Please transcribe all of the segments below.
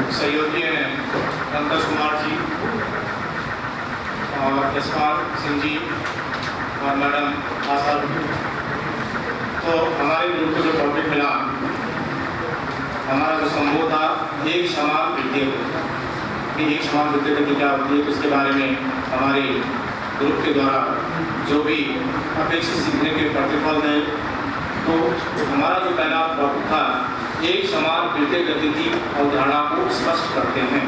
सहयोगी हैं पंकज कुमार जी और यशपाल सिंह जी और मैडम आशा। तो हमारे ग्रुप को जो टॉपिक मिला, हमारा जो संबोध था एक समान वृद्धि कि एक समान वृद्धि गति क्या होती है, तो इसके बारे में हमारे ग्रुप के द्वारा जो भी अपेक्षित सीखने के प्रतिफल है, तो हमारा जो पहला टॉपिक था एक समान वृद्धि गति की अवधारणा को स्पष्ट करते हैं।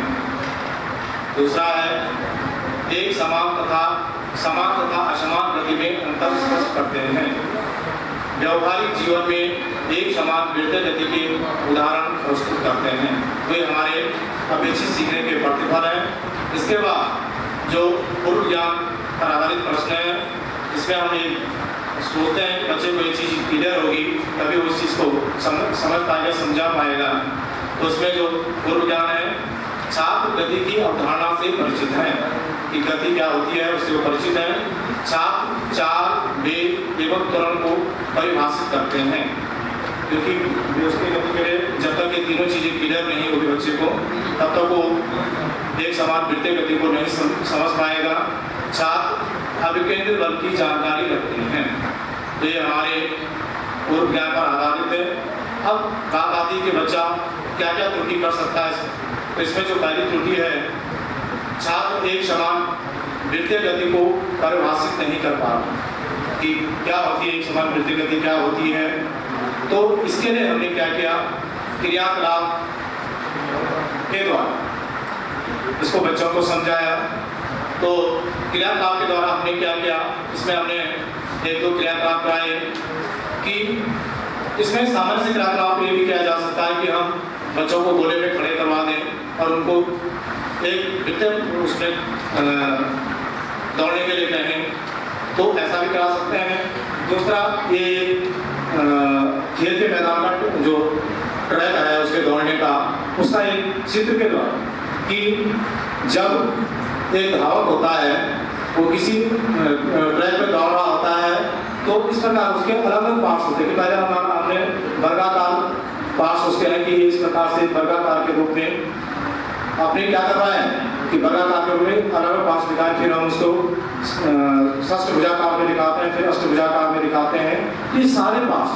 दूसरा है एक समान तथा असमान गति में अंतर स्पष्ट करते हैं। व्यवहारिक जीवन में एक समान वृद्धि गति के उदाहरण प्रस्तुत करते हैं। तो ये हमारे अपेक्षित सीखने के प्रतिफल हैं। इसके बाद जो पूर्व ज्ञान पर आधारित प्रश्न है, इसमें हम एक सोचते हैं कि बच्चे को ये चीज़ क्लियर होगी तभी वो इस चीज़ को समझ पाएगा, समझा पाएगा। तो उसमें जो पूर्व ज्ञान है, छात्र गति की अवधारणा से परिचित है कि गति क्या होती है, उससे वो परिचित है। छात्र चाल, वेग एवं त्वरण को परिभाषित करते हैं, क्योंकि उसके गति के लिए जब तक ये तीनों चीज़ें क्लियर नहीं होगी बच्चे को, तब तक वो एक समान वृत्तीय गति को नहीं समझ पाएगा। छात्र अभिकेंद्रित बल की जानकारी रखते हैं। तो ये हमारे पूर्व ज्ञान पर आधारित है। अब बात आती है कि बच्चा क्या क्या त्रुटि कर सकता है। तो इसमें जो पहली त्रुटि है, छात्र एक समान वृत्तीय गति को परिभाषित नहीं कर पा रहा कि क्या होती है एक समान वृत्तीय गति, क्या होती है। तो इसके लिए हमने क्या किया, क्रियाकलाप के द्वारा इसको बच्चों को समझाया। तो क्रियाकलाप के द्वारा हमने क्या किया, इसमें हमने एक दो क्रियाकलाप कराए कि इसमें सामान्य से क्रियाकलाप ये भी किया जा सकता है कि हम बच्चों को गोले में खड़े करवा दें और उनको एक वृत्तीय उसमें दौड़ने के लिए कहें, तो ऐसा भी करा सकते हैं। दूसरा, ये खेल के मैदान का जो ट्रैक है उसके दौड़ने का, उसका एक चित्र के द्वारा कि जब एक धावक होता है वो किसी ट्रैक पे दौड़ रहा होता है, तो इस प्रकार उसके अलग अलग पार्ट्स होते हैं कि पहले हमने वर्गाकार पार्ट्स उसके हैं कि इस प्रकार से वर्गाकार के रूप में आपने क्या कर रहा है कि वर्गाकार के रूप में अलग अलग पार्ट्स दिखाए, फिर हम उसको षष्ठभुजाकार में दिखाते हैं, फिर अष्टभुजाकार में दिखाते हैं। ये सारे पार्ट्स,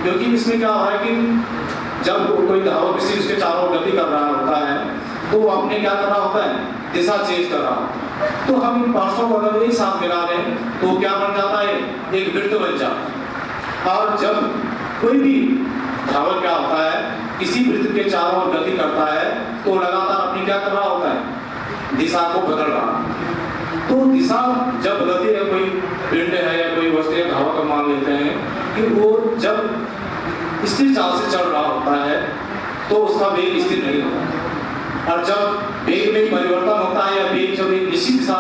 क्योंकि इसमें क्या हो रहा है कि जब कोई धावक किसी उसके चारों गति कर रहा होता है तो वो अपने क्या कर रहा होता है, दिशा चेंज कर रहा होता है। तो हम इन पार्ट्सों को अगर एक साथ मिला दें तो क्या बन जाता है, एक वृत्त बन जाता है। और जब कोई भी धावक क्या होता है, किसी वृत्त के चारों ओर गति करता है तो लगातार अपनी क्या कर रहा होता है, दिशा को बदल रहा है। तो दिशा जब बदलती है, कोई पिंड है या कोई वस्तु या धावक मान लेते हैं कि वो जब स्थिर चाल से चल रहा होता है तो उसका वेग स्थिर नहीं होता, और जब वेग में परिवर्तन होता है या वेग जब एक निश्चित दिशा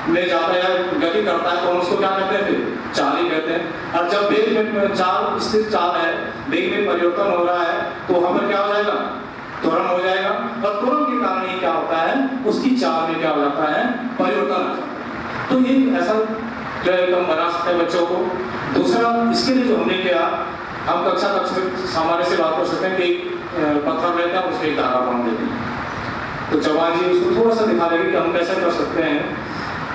में जाता है, गति करता है, तो हम उसको क्या कहते हैं, फिर चाल ही कहते हैं। और जब वेग में चाल स्थिर चाल है, वेग में परिवर्तन हो रहा है, तो हमें क्या हो जाएगा, त्वरण हो जाएगा। और त्वरण के कारण ही क्या होता है, उसकी चाल में क्या हो जाता है, परिवर्तन। तो ये ऐसा जो है हम बना सकते हैं बच्चों को। दूसरा, इसके लिए जो हमने किया, हम कक्षा में सामान्य से बात कर सकते हैं कि पत्थर रहता है, उसमें एक धागा बांध देते हैं। तो जवान जी उसको थोड़ा सा दिखा देंगे कि हम कैसे कर सकते हैं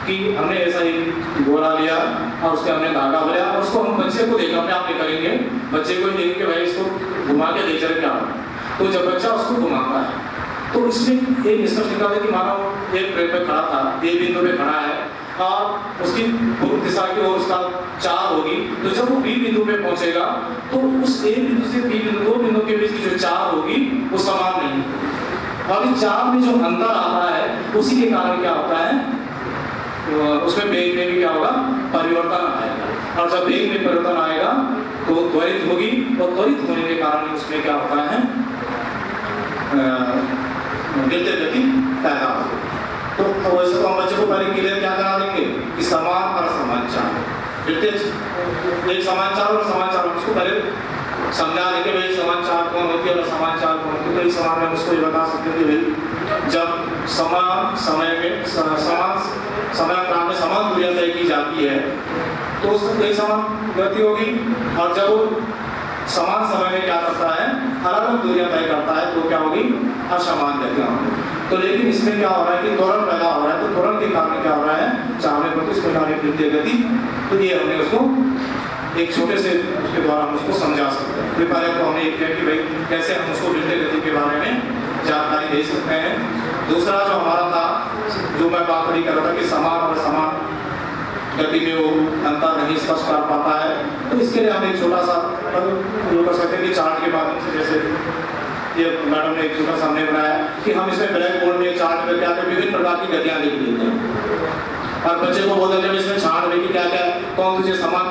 कि हमने ऐसा ही गोला लिया और उसके हमने धागा बनाया और उसको हम बच्चे को देखा, अपने आप नहीं करेंगे, बच्चे को देख के भाई इसको घुमा के देख चले क्या। तो जब बच्चा उसको घुमाता है तो इसमें एक निष्कर्ष निकालता है कि मानो एक ट्रैक पे खड़ा था, एक बिंदु पे खड़ा है और उसकी पूर्व दिशा की ओर उसका चाल होगी, तो जब वो बी बिंदु पे पहुंचेगा तो उस ए बिंदु से बी बिंदु, दो बिंदु के बीच की जो चाल होगी वो समान नहीं होगी। और इस चाल में जो अंतर आता है उसी के कारण क्या होता है, उसमें वेग में भी क्या होगा, परिवर्तन आएगा। और जब वेग में परिवर्तन आएगा तो त्वरित होगी, और त्वरित होने के कारण उसमें क्या होता है, वृत्तीय गति पैदा होगी। तो वैसे तो हम बच्चे को पहले क्लियर क्या करा देंगे कि समान और असमान चाल, वृत्तीय एक समान चाल और समान चाल, उसको पहले समझा देंगे भाई समान चाल कौन होती है और समान चाल कौन होती है। तो इस समान में उसको ये बता सकते हैं भाई जब समान समय में समान समय में समान दूरियां तय की जाती है तो एक समान गति होगी, और जब समान समय में क्या करता है, अलग अलग दूरियां तय करता है, तो क्या होगी, असमान गतियां होंगी। तो लेकिन इसमें क्या हो रहा है कि त्वरण पैदा हो रहा है, तो त्वरण के कारण क्या हो रहा है, चालने पर इस प्रकार की वृत्तीय गति। तो ये हमने उसको एक छोटे से उसके द्वारा हम उसको समझा सकते हैं। पहले तो हमने एक किया कि भाई कैसे हम उसको वृत्तीय गति के बारे में जानकारी दे सकते हैं। दूसरा जो हमारा था, जो मैं बात नहीं कर रहा था कि समान और समान गति में वो अंतर नहीं स्पष्ट कर पाता है, तो इसके लिए हम एक छोटा सा जो कर सकते हैं कि चार्ट के माध्यम से, जैसे ये मैडम ने एक छोटा सामने बनाया कि हम इसमें ब्लैक बोर्ड में चार्ट में क्या विभिन्न प्रकार की गतियां लिख देते हैं और बच्चे को बोलते हैं इसमें छांट रहे कि क्या क्या कौन तुझे समान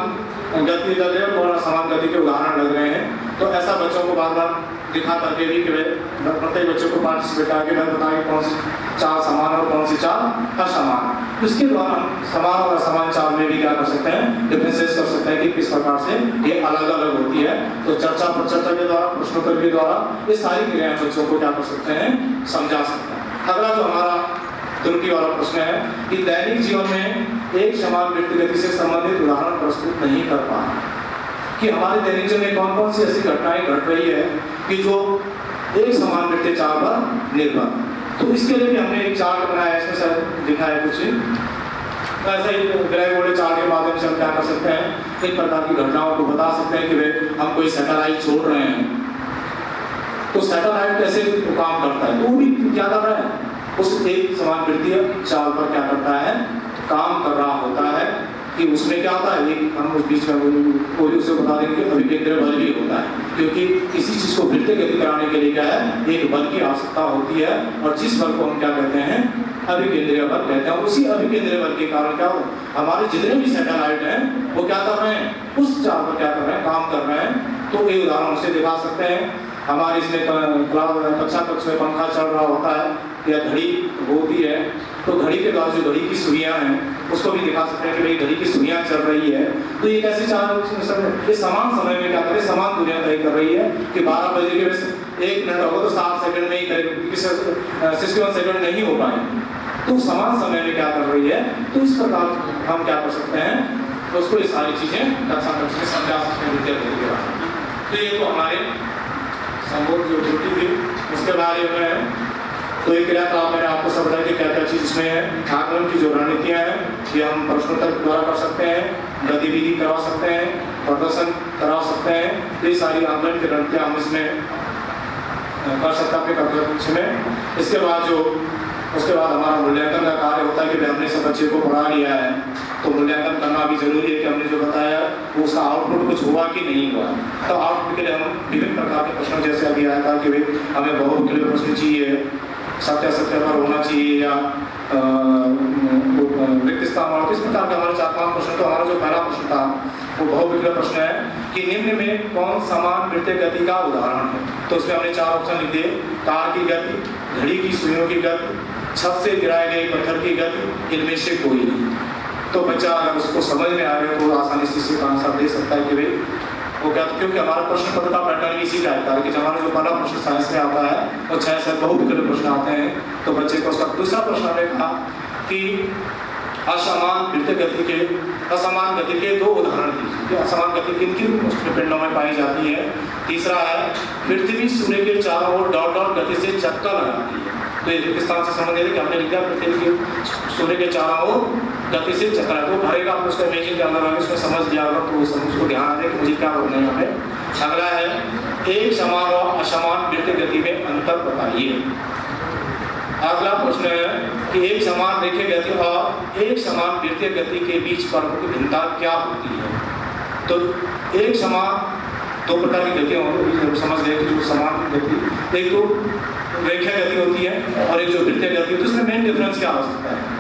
गति लग रहे हैं, कौन समान गति के उदाहरण लग रहे हैं। तो ऐसा बच्चों को बार बार दिखा करके भी कि प्रत्येक बच्चों को पार्टिसिपेट करके मैं बताएं कौन सी चाल समान और कौन सी चाल असमान। इसके द्वारा हम समान और असमान चाल में भी क्या कर सकते हैं, डिफरेंशिएट कर सकते हैं कि किस प्रकार से ये अलग अलग होती है। तो चर्चा पर चर्चा के द्वारा, प्रश्नोत्तर के द्वारा ये सारी क्रियाएं बच्चों को क्या कर सकते हैं, समझा सकते हैं। अगला जो हमारा त्रुटि वाला प्रश्न है कि दैनिक जीवन में एक समान वृत्तीय गति से संबंधित उदाहरण प्रस्तुत नहीं कर पा कि हमारे दैनिक जीवन में कौन कौन सी ऐसी घटनाएं घट रही है कि जो एक समान वृत्तीय चाल पर निर्भर। तो इसके लिए भी हमने एक चार्ट बनाया है, इसमें शायद दिखा है कुछ ऐसा ही ब्लैक बोर्ड चार्ट के माध्यम से हम क्या कर सकते हैं, इन प्रकार की घटनाओं को बता सकते हैं कि हम कोई सैटेलाइट छोड़ रहे हैं तो सैटेलाइट कैसे काम करता है, तो वो भी क्या कर रहा है, उस एक समान वृत्तीय चाल पर क्या करता है, काम कर रहा होता है। कि उसमें क्या होता है, एक हम उस बीच में उसे बता देंगे कि अभिकेंद्रीय बल भी होता है, क्योंकि किसी चीज को वृत्तीय गति कराने के लिए क्या है, एक बल की आवश्यकता होती है और जिस बल को हम क्या कहते हैं, अभिकेंद्रीय बल कहते हैं। उसी अभिकेंद्रीय बल के कारण क्या हो, हमारे जितने भी सैटेलाइट हैं वो क्या कर रहे हैं, उस चाल पर क्या कर रहे हैं, काम कर रहे हैं। तो ये उदाहरण से दिखा सकते हैं। हमारे इसमें कक्षा कक्ष में पंखा चल रहा होता है या घड़ी होती है, तो घड़ी के द्वारा जो घड़ी की सुइयां हैं उसको भी दिखा सकते हैं कि भाई घड़ी की सुइयां चल रही है। तो ये कैसे चाल, ये समान समय में क्या करे, समान दूरियां तय कर रही है कि 12 बजे के 1 मिनट होगा तो 7 सेकंड में ही करेगी, क्योंकि 61 सेकंड नहीं हो पाएंगे। तो समान समय में क्या कर रही है, तो इस प्रकार हम क्या कर सकते हैं, तो उसको ये सारी चीजें कक्षा कक्ष में समझा सकते हैं विद्यार्थी के बारे में। तो ये तो हमारे संबोध जो ड्यूटी थी उसके बारे में। तो एक क्रियाकलाप मैंने आपको सब बताया कि क्या क्या चीज इसमें है। आकलन की जो रणनीतियां हैं ये हम प्रश्नोत्तर द्वारा कर सकते हैं, गतिविधि करवा सकते हैं, प्रदर्शन करा सकते हैं। ये सारी आकलन की रणनीतियां हम इसमें कर सकते हैं अपने कक्ष में। इसके बाद उसके बाद हमारा मूल्यांकन का कार्य होता है कि हमने सब बच्चे को पढ़ा लिया है तो मूल्यांकन करना भी जरूरी है कि हमने जो बताया वो उसका आउटपुट कुछ हुआ कि नहीं हुआ। तो आउटपुट के लिए हम विभिन्न प्रकार के प्रश्नों, जैसे अभी आया था कि हमें बहु के लिए प्रश्न चाहिए, सत्य पर होना चाहिए या रिक्त स्थान वाला, इस प्रकार के हमारे 4-5 प्रश्न। तो हमारा जो पहला प्रश्न था वो बहुविकल्प प्रश्न है कि निम्न में कौन समान वृत्तीय गति का उदाहरण है। तो उसमें हमने 4 ऑप्शन लिख दिए, कार की गति, घड़ी की सुइयों की गति, छत से गिराए गए पत्थर की गति, इनमें से कोई नहीं। तो बच्चा अगर उसको समझ में आ गया तो आसानी से इसका आंसर दे सकता है कि भाई वो क्या, क्योंकि हमारा प्रश्न पत्र का पैटर्न इसी टाइप का है कि हमारा जो पहला प्रश्न साइंस में आता है वो 6 से बहुविकल्प प्रश्न आते हैं। तो बच्चे को उसका दूसरा प्रश्न हमने कहा कि असमान वृत्तीय गति के, असमान गति के 2 उदाहरण दीजिए। असमान गति किन किन पिंडों में पाई जाती है। तीसरा है पृथ्वी सूर्य के चारों ओर डॉट डॉट गति से चक्कर लगाती है। तो ये रिक्त स्थान से संबंधित है कि हमने लिखा पृथ्वी के सूर्य के चारों ओर गति से चक्कर है। तो भरेगा आप उसका इमेजिन के अंदर उसमें समझ लिया होगा तो उसको ध्यान रहे कि मुझे क्या बोलना है यहाँ पे। अगला है एक समान और असमान वृत्तीय गति में अंतर बताइए। अगला प्रश्न है कि एक समान रेखीय गति और एक समान वृत्तीय गति के बीच प्रमुख भिन्नता क्या होती है। तो एक समान 2 प्रकार की गतियां होती, समझ गए कि जो समान गति, एक तो रेखीय गति होती है और एक जो वृत्तीय गति होती है, तो इसमें मेन डिफरेंस क्या हो सकता है।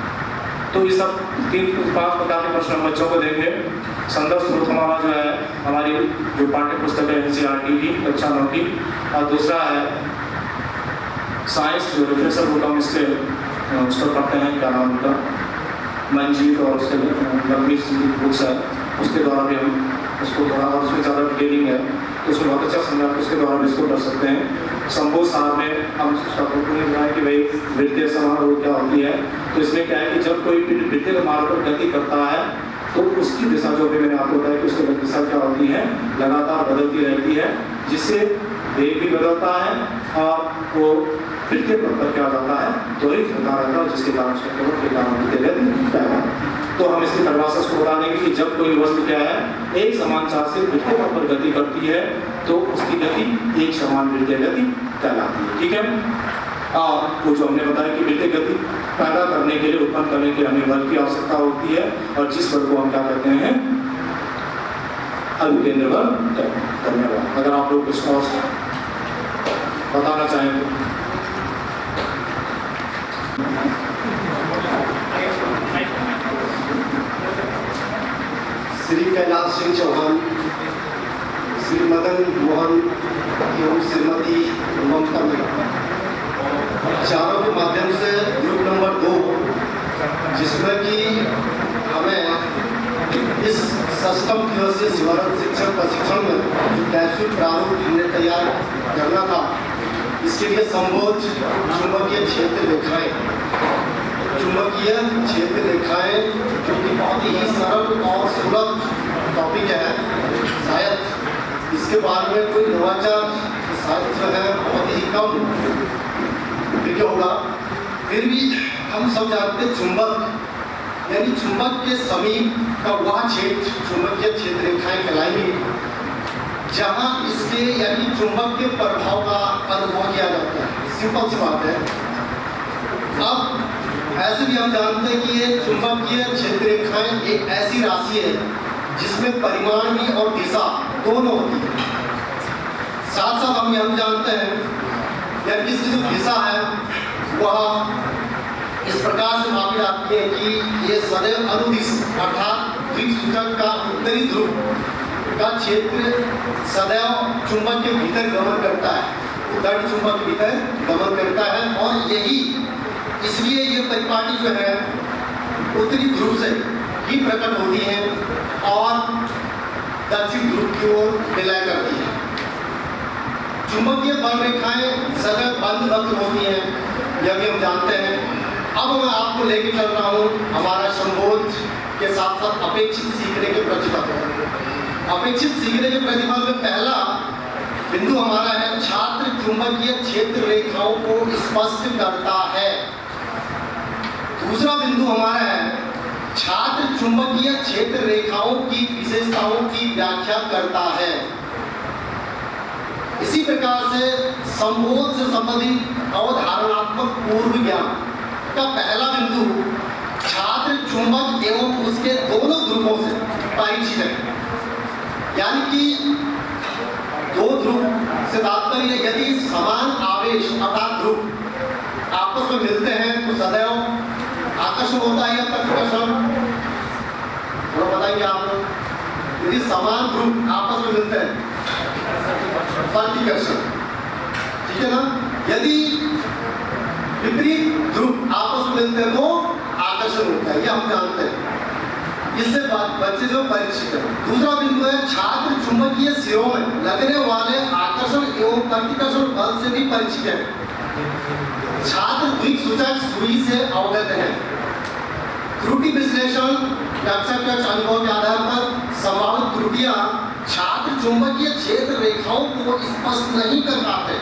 तो ये सब 3-5 प्रकार के प्रश्न हम बच्चों को देंगे। संदर्भ स्रोत हमारा जो है हमारी जो पाठ्य पुस्तक है NCERT की कक्षा 9 की, और दूसरा है साइंस जो रिफ्रेशर बुक हम इसके उस पर पढ़ते हैं, क्या नाम उनका, मंजीत, और उसके लंबी बुक्स है उसके द्वारा भी हम उसको थोड़ा, और उसमें ज़्यादा डिटेलिंग है तो उसमें बहुत अच्छा समझा उसके द्वारा भी इसको कर सकते हैं। संबोध साहब में हम बनाए कि भाई वृत्तीय समारोह क्या होती है। तो इसमें क्या है कि जब कोई वृत्तीय मार्ग पर गति करता है तो उसकी दिशा जो भी मैंने आपको बताया कि उसकी दिशा क्या होती है, लगातार बदलती रहती है, जिससे वेग भी बदलता है और वो फिर के पद पर क्या जाता है, त्वरित होता रहता है, जिसके कारण उसके केवल के कारण विद्युत गति पैदा होती है। तो हम इसकी परिभाषा को बता देंगे कि जब कोई वस्तु क्या है, एक समान चाल से विद्युत पथ पर गति करती है तो उसकी गति एक समान विद्युत गति कहलाती है। ठीक है। और वो जो हमने बताया कि विद्युत गति पैदा करने के लिए, उत्पन्न करने के लिए हमें बल की आवश्यकता होती है, और जिस बल को हम क्या कहते हैं, अभिकेंद्र बल कहते हैं। धन्यवाद। अगर आप लोग कुछ और बताना चाहें तो। श्री कैलाश सिंह चौहान, श्री मदन मोहन एवं श्रीमती ममता मीणा, चारों के माध्यम से ग्रुप नंबर 2, जिसमें कि हमें इस सष्टम दिवसीय सेवारत शिक्षक प्रशिक्षण में जो वैश्विक प्रारूप हमने तैयार करना था, इसके लिए संबोध चुंबकीय क्षेत्र रेखाएं, चुंबकीय क्षेत्र रेखाएं जो कि बहुत ही सरल और सुलभ टॉपिक है, शायद इसके बारे में कोई नवाचार शायद जो है बहुत ही कम विज्ञ होगा। फिर भी हम सब जानते हैं चुंबक यानी चुंबक के समीप का वह क्षेत्र चुंबकीय क्षेत्र रेखाएं कहलाएंगी जहाँ इसके यानी चुंबक के प्रभाव का अनुभव किया जाता है। सिंपल सी बात है। अब ऐसे भी हम जानते हैं कि ये चुंबकीय क्षेत्र रेखाएं एक ऐसी राशि है जिसमें परिमाण भी और दिशा दोनों होती है। साथ साथ हम यह जानते हैं यानी इसकी जो दिशा है वह इस प्रकार से मापी जाती है कि ये सदैव अनुदिश अर्थात दिक्सूचक का उत्तरी ध्रुव का क्षेत्र सदैव चुंबक के भीतर गमन करता है, दंड चुंबक के भीतर गमन करता है, और यही इसलिए ये परिपाटी जो है उत्तरी ध्रुव से ही प्रकट होती है और दक्षिण ध्रुव की ओर विलय करती है। चुंबकीय बल रेखाएं सदैव बंद वक्र होती हैं, यह भी हम जानते हैं। अब मैं आपको लेके चल रहा हूँ हमारा संबोध के साथ साथ अपेक्षित सीखने के प्रतिफल। अपेक्षित सीखने के प्रतिफल में पहला बिंदु हमारा है छात्र चुंबकीय क्षेत्र रेखाओं को स्पष्ट करता है। दूसरा बिंदु हमारा है छात्र चुंबकीय क्षेत्र रेखाओं की विशेषताओं की व्याख्या करता है। इसी प्रकार से संबोध से संबंधित अवधारणात्मक पूर्व ज्ञान का पहला बिंदु छात्र चुंबक एवं उसके दोनों ध्रुवों से परिचित है। यानी कि दो ध्रुव से तात्पर्य यदि समान आवेश अर्थात ध्रुव आपस में मिलते हैं तो सदैव आकर्षण होता है या प्रतिकर्षण, थोड़ा बताइए आप लोग। यदि समान ध्रुव आपस में मिलते हैं प्रतिकर्षण, ठीक है ना। यदि विपरीत ध्रुव आपस में मिलते हैं तो आकर्षण होता है, यह हम जानते हैं। इससे बच्चे जो परिचित है। दूसरा बिंदु है छात्र चुंबकीय सिरों में लगने वाले आकर्षण एवं प्रतिकर्षण बल से भी परिचित है। छात्र दिक्सूचक सुई से अवगत है। त्रुटि विश्लेषण कक्षा के अनुभव के आधार पर संभावित त्रुटियां छात्र चुंबकीय क्षेत्र रेखाओं को स्पष्ट नहीं कर पाते,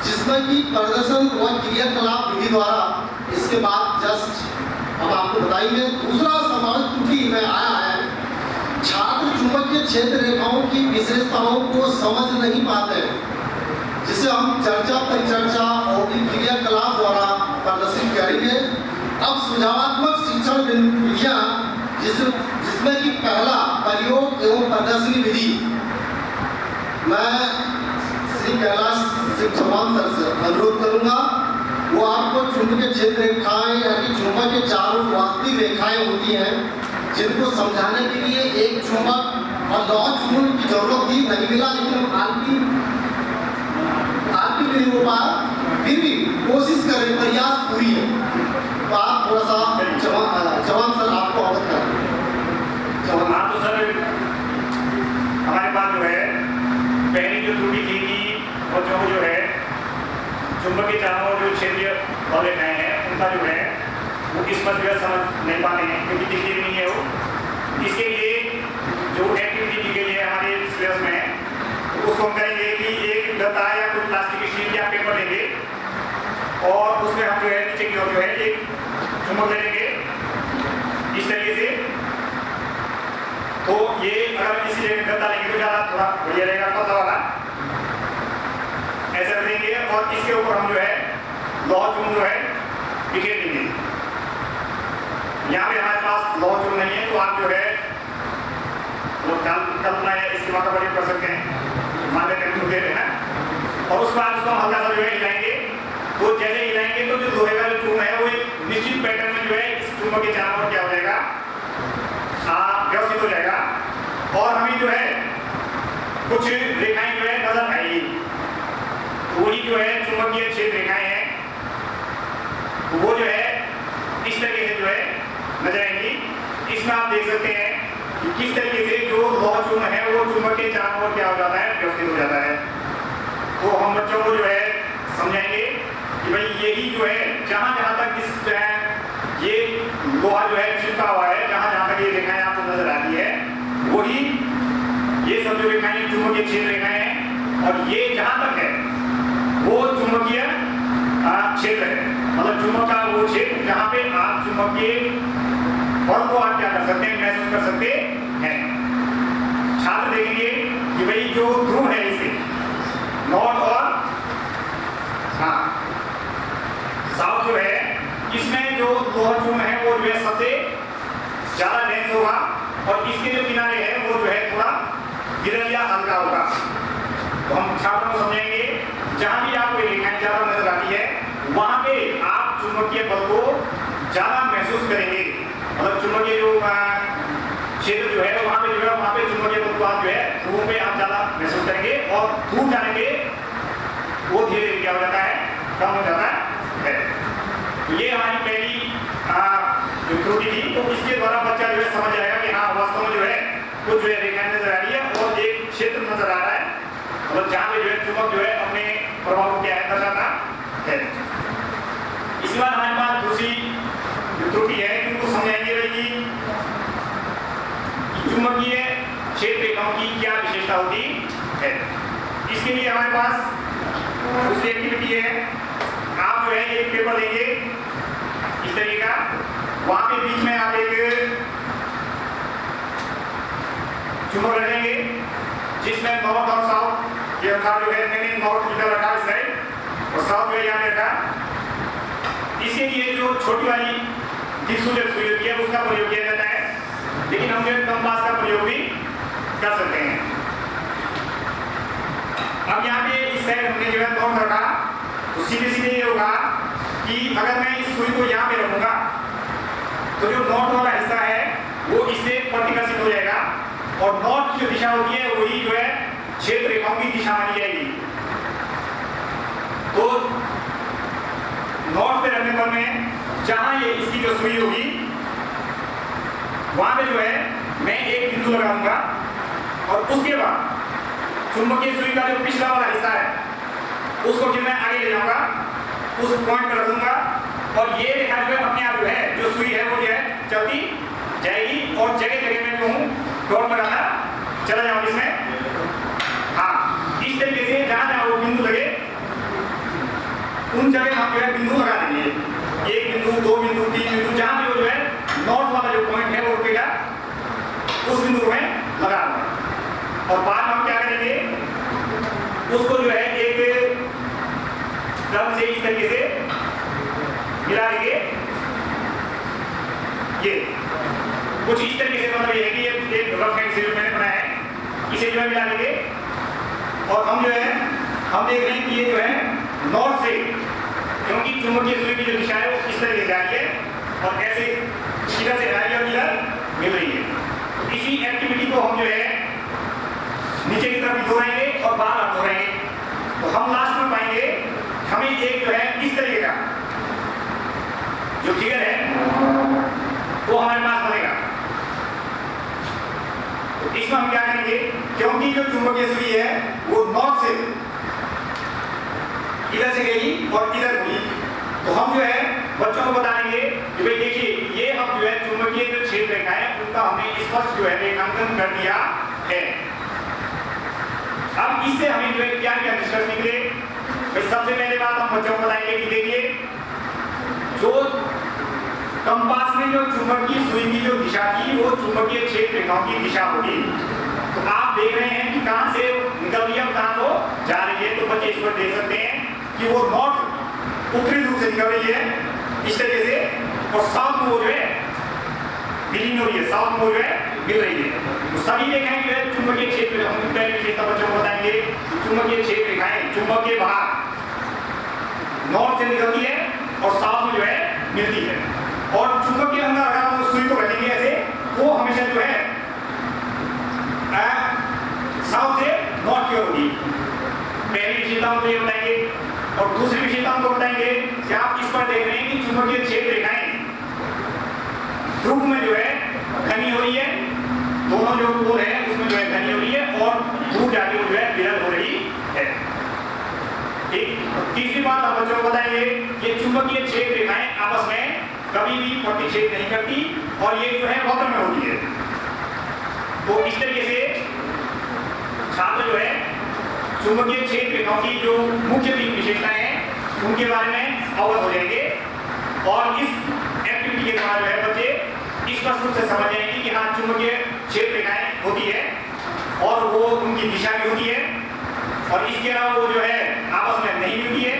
जिसमें कि प्रदर्शन व क्रियाकलाप विधि द्वारा इसके बाद जस्ट हम आपको बताएंगे। दूसरा संभावित त्रुटि में आया है छात्र चुंबकीय क्षेत्र रेखाओं की विशेषताओं को समझ नहीं पाते, जिसे हम चर्चा परिचर्चा और क्रियाकलाप द्वारा प्रदर्शित करेंगे। अब सुझावात्मक शिक्षण विधियां जिसमें कि पहला प्रयोग एवं प्रदर्शनी विधि, मैं श्री कैलाश सिंह चौहान सर से अनुरोध करूंगा वो आपको चुंबकीय क्षेत्र रेखाएं यानी चुंबक के चारों वास्तविक रेखाएं होती हैं जिनको समझाने के लिए एक चुंबक और 9 चुंबक की जरूरत थी, नहीं मिला, लेकिन आरपी नहीं हो पाया, फिर भी कोशिश करें, प्रयास पूरी है। तो आप थोड़ा सा जवान सर आपको अवगत करें। हाँ तो सर हमारे पास जो है पहली जो त्रुटि थी कि वो जो है चुंबक के चारों जो क्षेत्रीय बल रेखाएं हैं उनका जो है वो किस पर जो है समझ नहीं पाते हैं क्योंकि दिखती भी नहीं है वो, इसके लिए जो एक्टिविटी दी गई है हमारे सिलेबस में, तो उसको हम करेंगे कि एक गत्ता या कोई प्लास्टिक की शीट या पेपर लेंगे और उसमें हम जो है नीचे की ओर जो है एक चुंबक ले लेंगे इस तरीके से। तो ये अगर इसी जगह गत्ता लेंगे तो ज़्यादा थोड़ा बढ़िया रहेगा, पतला वाला ऐसे रख देंगे और इसके ऊपर हम जो है लौह चून जो है बिखेर देंगे। यहाँ पे हमारे पास लौह चून नहीं है तो आप जो है कल्पना या इसके बाद प्रयोग कर सकते हैं, मान लेते हैं दे देना और उसके बाद उसको हल्का सा जो है हिलाएंगे। तो जैसे हिलाएंगे तो जो लोहे का जो चून है वो एक निश्चित पैटर्न में जो है इस चूनों के चारों ओर क्या हो जाएगा, व्यवस्थित हो जाएगा और हमें जो है कुछ रेखाएं जो है नजर आएगी। तो वही जो है चुंबकीय छेद रेखाएं हैं, तो वो जो है इस तरीके से जो है नजर आएंगी। इसमें आप देख सकते हैं कि किस तरीके से जो लौह चूर्ण है वो चुंबक के चारों ओर क्या हो जाता है, व्यवस्थित हो जाता है। तो हम बच्चों को जो है समझाएंगे कि भाई यही जो है जहां जहां तक इस ये लोहा जो है चिपका हुआ है, जहां जहां तक ये रेखाएं आपको नजर आती है वही ये सब जो रेखाएं चुंबकीय छेद रेखाएं हैं और ये जहां तक है वो चुंबकीय क्षेत्र है, मतलब चुंबक का वो क्षेत्र जहां पे आप चुंबकीय बल को आप क्या कर सकते हैं, महसूस कर सकते हैं। छात्र देखेंगे कि भाई जो ध्रुव है इसे नॉर्थ और साउथ जो है इसमें जो लोहा चूर्ण है वो जो है सबसे ज्यादा डेंस होगा और इसके जो किनारे है वो जो है थोड़ा गिरल या हल्का होगा। तो हम छात्रों को समझेंगे जहां भी आपको रेखाएं ज्यादा नजर आती है वहां पे आप चुंबकीय बल को ज्यादा महसूस करेंगे, मतलब चुंबकीय जो क्षेत्र जो है वहां पे जो है वहां पे चुंबकीय बल को आप जो है ध्रुवों पे आप ज्यादा महसूस करेंगे और दूर जाने पे वो धीरे धीरे क्या हो जाता है, कम हो जाता है। ये हमारी पहली जो त्रुटि थी, तो इसके द्वारा बच्चा जो है समझ जाएगा कि हाँ वास्तव में जो है कुछ जो है रेखाएं नजर आ रही है और एक क्षेत्र नजर आ रहा है, मतलब जहाँ पे जो है चुंबक जो है अपने प्रभाव को क्या है दर्शाता है। इसके बाद हमारे पास दूसरी जो त्रुटि है उनको समझाएंगे कि चुंबकीय क्षेत्र रेखाओं की क्या विशेषता होती है। इसके लिए हमारे पास दूसरी एक्टिविटी है, आप जो है एक पेपर लेंगे इस तरीके का, वहां पे बीच में आप एक चुंबक रखेंगे जिसमें नॉर्थ और साउथ के अनुसार जो है मैंने नॉर्थ इधर रखा इस साइड और साउथ जो है यहाँ पे रखा। इसके लिए जो छोटी वाली दिक्सूचक सुई होती है उसका प्रयोग किया जाता है, लेकिन हम जो है कंपास का प्रयोग भी कर सकते हैं। अब यहाँ पे इस साइड हमने जो है नॉर्थ रखा, तो सीधे सीधे ये होगा कि अगर मैं इस सुई को यहाँ पे रखूंगा तो जो नॉर्थ वाला हिस्सा है वो इससे प्रतिकर्षित हो जाएगा और नॉर्थ की जो दिशा होती है वही जो है क्षेत्र रेखाओं की दिशा मानी जाएगी। तो नॉर्थ पे रखने पर में जहां ये इसकी जो सुई होगी वहां पे जो है मैं एक बिंदु लगाऊंगा और उसके बाद चुंबकीय सुई का जो पिछला वाला हिस्सा है उसको फिर मैं आगे ले जाऊंगा, उस पॉइंट पर रखूंगा और ये रेखा जो है अपने आप जो है जो सुई है वो जो है चलती जाएगी और जगह जगह में जो हूँ डॉट लगाना चला जाऊंगा इसमें। हाँ, इस तरीके से जहां जहां वो बिंदु लगे उन जगह हम जो है बिंदु लगा देंगे, एक बिंदु, दो बिंदु, तीन बिंदु, जहां भी वो जो है नॉर्थ वाला जो पॉइंट है वो रुकेगा उस बिंदु को मैं लगा दूंगा और बाद में हम क्या करेंगे उसको जो है एक क्रम से इस तरीके से मिला देंगे। ये कुछ इस तरीके से, मतलब ये है कि ये एक रफ हैंड से जो मैंने बनाया है इसे जो है मिला देंगे और हम जो है हम देख रहे हैं कि ये जो है नॉर्थ से, क्योंकि चुंबकीय सुई की जो दिशा है वो इस तरीके से आ रही है और ऐसे इधर से आ रही है और इधर मिल रही है। तो इसी एक्टिविटी को हम जो है नीचे की तरफ दोहराएंगे और बार दोहराएंगे, तो हम लास्ट में पाएंगे हमें एक जो है इस तरीके का जो फिगर है वो हमारे पास बनेगा। तो इसमें हम क्या करेंगे, क्योंकि जो चुंबकीय सुई है वो नॉर्थ से इधर से गई और इधर हुई, तो हम जो है बच्चों को बता देंगे कि भाई देखिए ये हम जो है चुंबकीय जो क्षेत्र रेखा है बिंदु का हमने स्पष्ट जो है रेखांकन कर दिया है। अब इससे हमें जो है क्या क्या निष्कर्ष निकले। सबसे पहले बात हम बच्चों को बताएंगे कि देखिए जो कंपास में जो चुंबकीय सुई की जो दिशा थी वो चुंबकीय क्षेत्र रेखाओं की दिशा होगी। तो आप देख रहे हैं कि कहां से निकल रही है और कहां को जा रही है। तो बच्चे इस पर देख सकते हैं कि वो नॉर्थ उत्तरी ध्रुव से निकल रही है इस तरीके से, और साउथ में वो जो है विलीन हो रही है, साउथ में वो जो है मिल रही है। तो सभी रेखाएं जो है चुंबकीय क्षेत्र, हम पहले विशेषता बच्चों को बताएंगे, चुंबकीय क्षेत्र रेखाएं चुंबकीय भाग नॉर्थ से निकलती है और साउथ में जो है मिलती है। और चुंबक के अंदर अगर हम उस सुई को रखेंगे ऐसे तो हमेशा जो है साउथ से नॉर्थ की ओर होगी। पहली विशेषताओं को ये बताएंगे और दूसरी विशेषताओं को बताएंगे कि आप इस पर देख रहे हैं कि चुंबकीय क्षेत्र रेखाएं ध्रुव में जो है घनी हो रही है, दोनों जो पोल है उसमें जो है घनी हो रही है और दूर जाके वो जो है विरल हो रही है। ठीक, तीसरी बात आप बच्चों को बताएंगे ये चुंबकीय क्षेत्र रेखाएं आपस में कभी भी प्रतिच्छेद नहीं करती और ये जो है वक्र में होती है। तो इस तरीके से छात्र जो है चुंबकीय क्षेत्र रेखाओं की जो मुख्य तीन विशेषताएं हैं उनके बारे में अवगत हो जाएंगे और इस एक्टिविटी के द्वारा जो है बच्चे स्पष्ट रूप से समझ जाएंगे कि हाँ चुंबकीय क्षेत्र रेखाएं होती है और वो उनकी दिशा भी होती है और इसके अलावा वो जो है आपस में नहीं मिलती है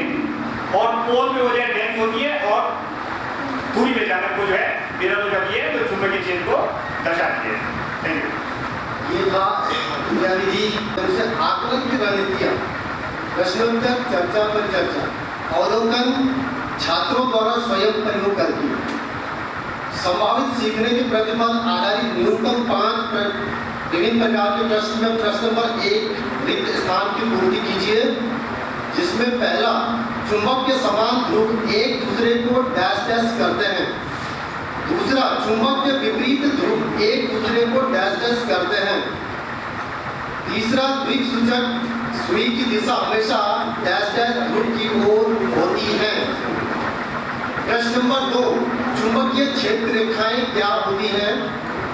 और पोल पे वो जो है डेंस होती है और दूरी पे जाकर वो जो है विरल हो जाती है, तो चुंबकीय क्षेत्र को दर्शाती है। Thank you. ये था विद्यार्थी से आकलन की रणनीतियां, प्रश्नोत्तर, चर्चा पर चर्चा, अवलोकन छात्रों द्वारा स्वयं प्रयोग करके संभावित सीखने के प्रतिफल आधारित न्यूनतम 5 विभिन्न प्रकार के प्रश्न में प्रश्न नंबर 1 रिक्त स्थान की पूर्ति कीजिए, जिसमें पहला चुंबक के समान ध्रुव एक दूसरे को डैश डैश करते हैं, दूसरा चुंबक के विपरीत ध्रुव एक दूसरे को डैश डैश करते हैं, तीसरा द्विसूचक सुई की दिशा हमेशा डैश डैश ध्रुव की ओर होती है। प्रश्न नंबर 2 चुंबकीय क्षेत्र रेखाएं क्या होती हैं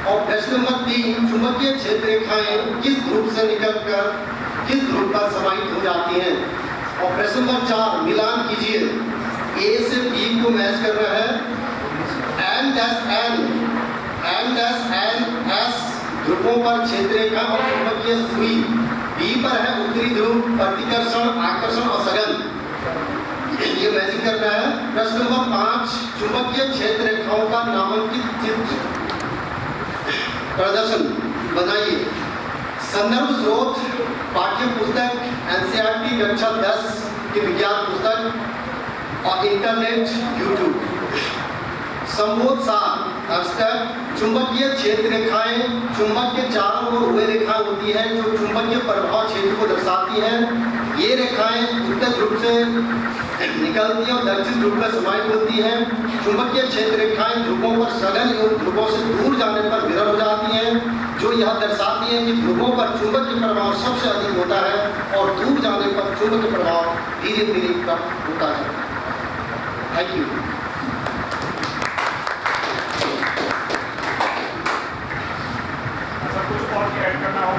और प्रश्न नंबर 3 चुंबकीय क्षेत्र रेखाएं किस ध्रुव से निकलकर किस ध्रुव पर समाहित हो जाती हैं। और प्रश्न नंबर 4 मिलान कीजिए, ए से बी को मैच कर रहा है, एन डैश एन एस ध्रुवों पर क्षेत्र रेखा और चुंबकीय सुई बी पर है उत्तरी ध्रुव, प्रतिकर्षण, आकर्षण और सघन, ये मैचिंग करना है। प्रश्न नंबर 5 चुंबकीय क्षेत्र रेखाओं का नामांकित चित्र प्रदर्शन बनाइए। संदर्भ स्रोत पाठ्य पुस्तक एनसीईआरटी कक्षा 10 की विज्ञान पुस्तक और इंटरनेट यूट्यूब। संबोध सार अब्स्ट्रैक्ट चुंबकीय क्षेत्र रेखाएं चुंबक के चारों ओर हुए रेखाएं होती हैं जो चुंबकीय प्रभाव क्षेत्र को दर्शाती हैं। ये रेखाएं उत्तर ध्रुव से निकलती हैं और दक्षिण ध्रुव पर समाहित होती हैं। चुंबकीय क्षेत्र रेखाएं ध्रुवों पर सघन एवं ध्रुवों से दूर जाने पर विरल हो जाती हैं, जो यह दर्शाती हैं कि ध्रुवों पर चुंबकीय प्रभाव सबसे अधिक होता है और दूर जाने पर चुंबकीय प्रभाव धीरे धीरे कम होता है। Thank you. कुछ और ऐड करना हो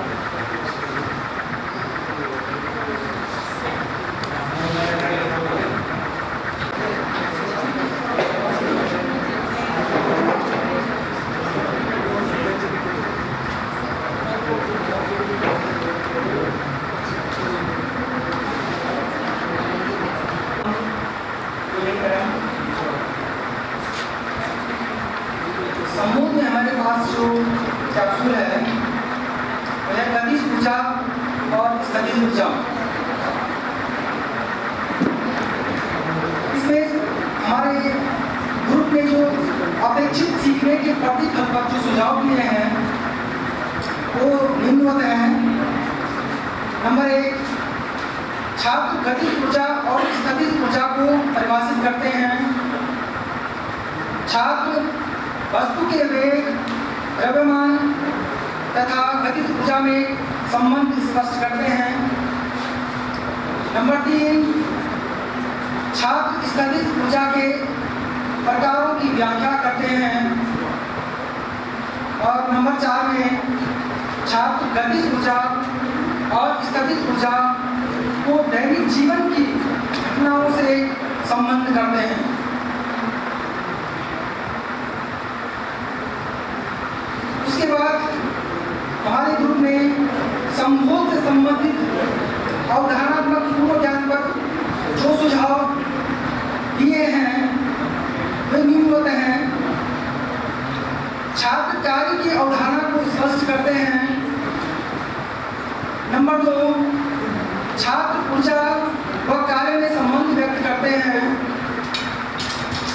समूह में हमारे पास जो कैप्सूल है वह है गतिज ऊर्जा और स्थगित ऊर्जा। इसमें हमारे ग्रुप ने जो अपेक्षित सीखने के प्रतिफल पर जो सुझाव दिए हैं वो निम्नवत हैं। नंबर 1 छात्र गतिज ऊर्जा और स्थगित ऊर्जा को परिभाषित करते हैं। छात्र वस्तु के वेग, द्रव्यमान तथा गतिज ऊर्जा में संबंध स्पष्ट करते हैं। नंबर 3 छात्र स्थगित ऊर्जा के प्रकारों की व्याख्या करते हैं। और नंबर 4 में छात्र गतिज ऊर्जा और स्थितिज ऊर्जा को दैनिक जीवन की घटनाओं से संबंध करते हैं। उसके बाद हमारे ग्रुप में संभोग से संबंधित अवधारणात्मक पूर्व ज्ञान पर जो सुझाव दिए हैं वे निम्नलिखित हैं। छात्र कार्य की अवधारणा को स्पष्ट करते हैं। नंबर 2, छात्र ऊर्जा व कार्य में संबंध व्यक्त करते हैं।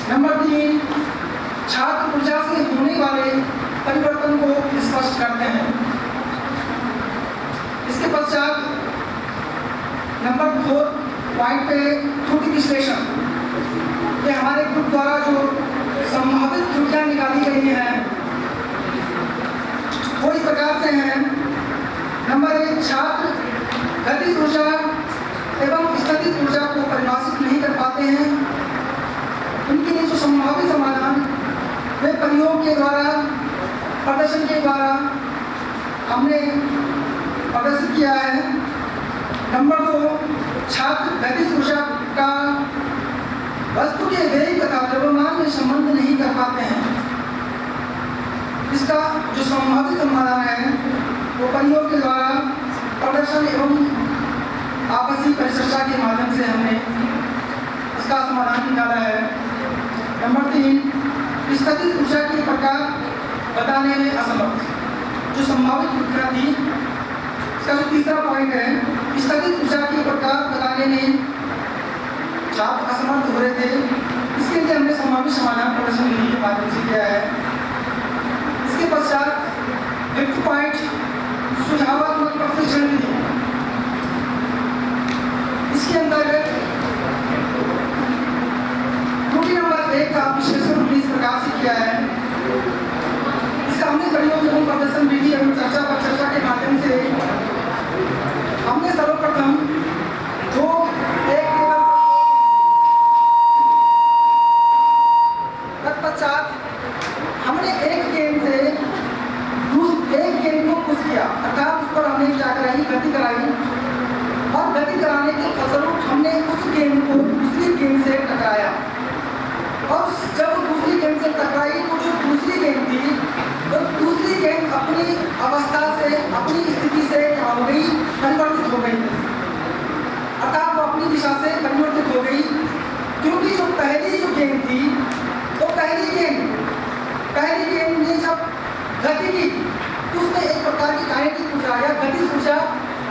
नंबर 3, छात्र ऊर्जा से होने वाले परिवर्तन को स्पष्ट करते हैं। इसके पश्चात नंबर 4 पॉइंट पे त्रुटि विश्लेषण, ये हमारे ग्रुप द्वारा जो संभावित त्रुटियां निकाली गई हैं वो इस प्रकार से हैं। नंबर 1, छात्र गतिज ऊर्जा एवं स्थितिज ऊर्जा को परिभाषित नहीं कर पाते हैं। उनके लिए जो संभावित समाधान वे प्रयोग के द्वारा, प्रदर्शन के द्वारा हमने प्रदर्शित किया है। नंबर 2, छात्र गतिज ऊर्जा का वस्तु के वेग तथा द्रव्यमान में संबंध नहीं कर पाते हैं। इसका जो संभावित समाधान है वो प्रयोग के द्वारा, प्रदर्शन एवं आपसी परिचर्चा के माध्यम से हमने इसका समाधान निकाला है। नंबर 3, स्थितिज ऊर्जा के प्रकार बताने में असमर्थ, जो संभावित त्रुटियां थी। इसका जो तीसरा पॉइंट है, स्थितिज ऊर्जा के प्रकार बताने में छात्र असमर्थ हो रहे थे। इसके लिए हमने संभावित समाधान प्रदर्शन विधि के माध्यम से किया है। इसके पश्चात फिफ्थ पॉइंट, सुझावात्मक प्रशिक्षण विधि। इसके अंतर्गत त्रुटि नंबर 1 का विश्लेषण हमने इस प्रकार से किया है। इसका हमने प्रयोग एवं प्रदर्शन विधि एवं चर्चा पर चर्चा के माध्यम से हमने सर्वप्रथम जो एक तत्पश्चात हमने एक गेम से एक गेम को पुश किया, अर्थात उस पर हमने क्या कराई, गति कराई, और गति कराने के फलस्वरूप हमने उस गेम को दूसरी गेम से टकराया। और जब दूसरी गेम से टकराई तो जो दूसरी गेम थी तो दूसरी गेम अपनी अवस्था से, अपनी स्थिति से क्या हो गई, परिवर्तित हो गई, अर्थात वो अपनी दिशा से परिवर्तित हो गई। क्योंकि जो पहली जो गेम थी तो पहली गेम ने जब गति की तो उसमें एक प्रकार की काइनेटिक ऊर्जा या गतिज ऊर्जा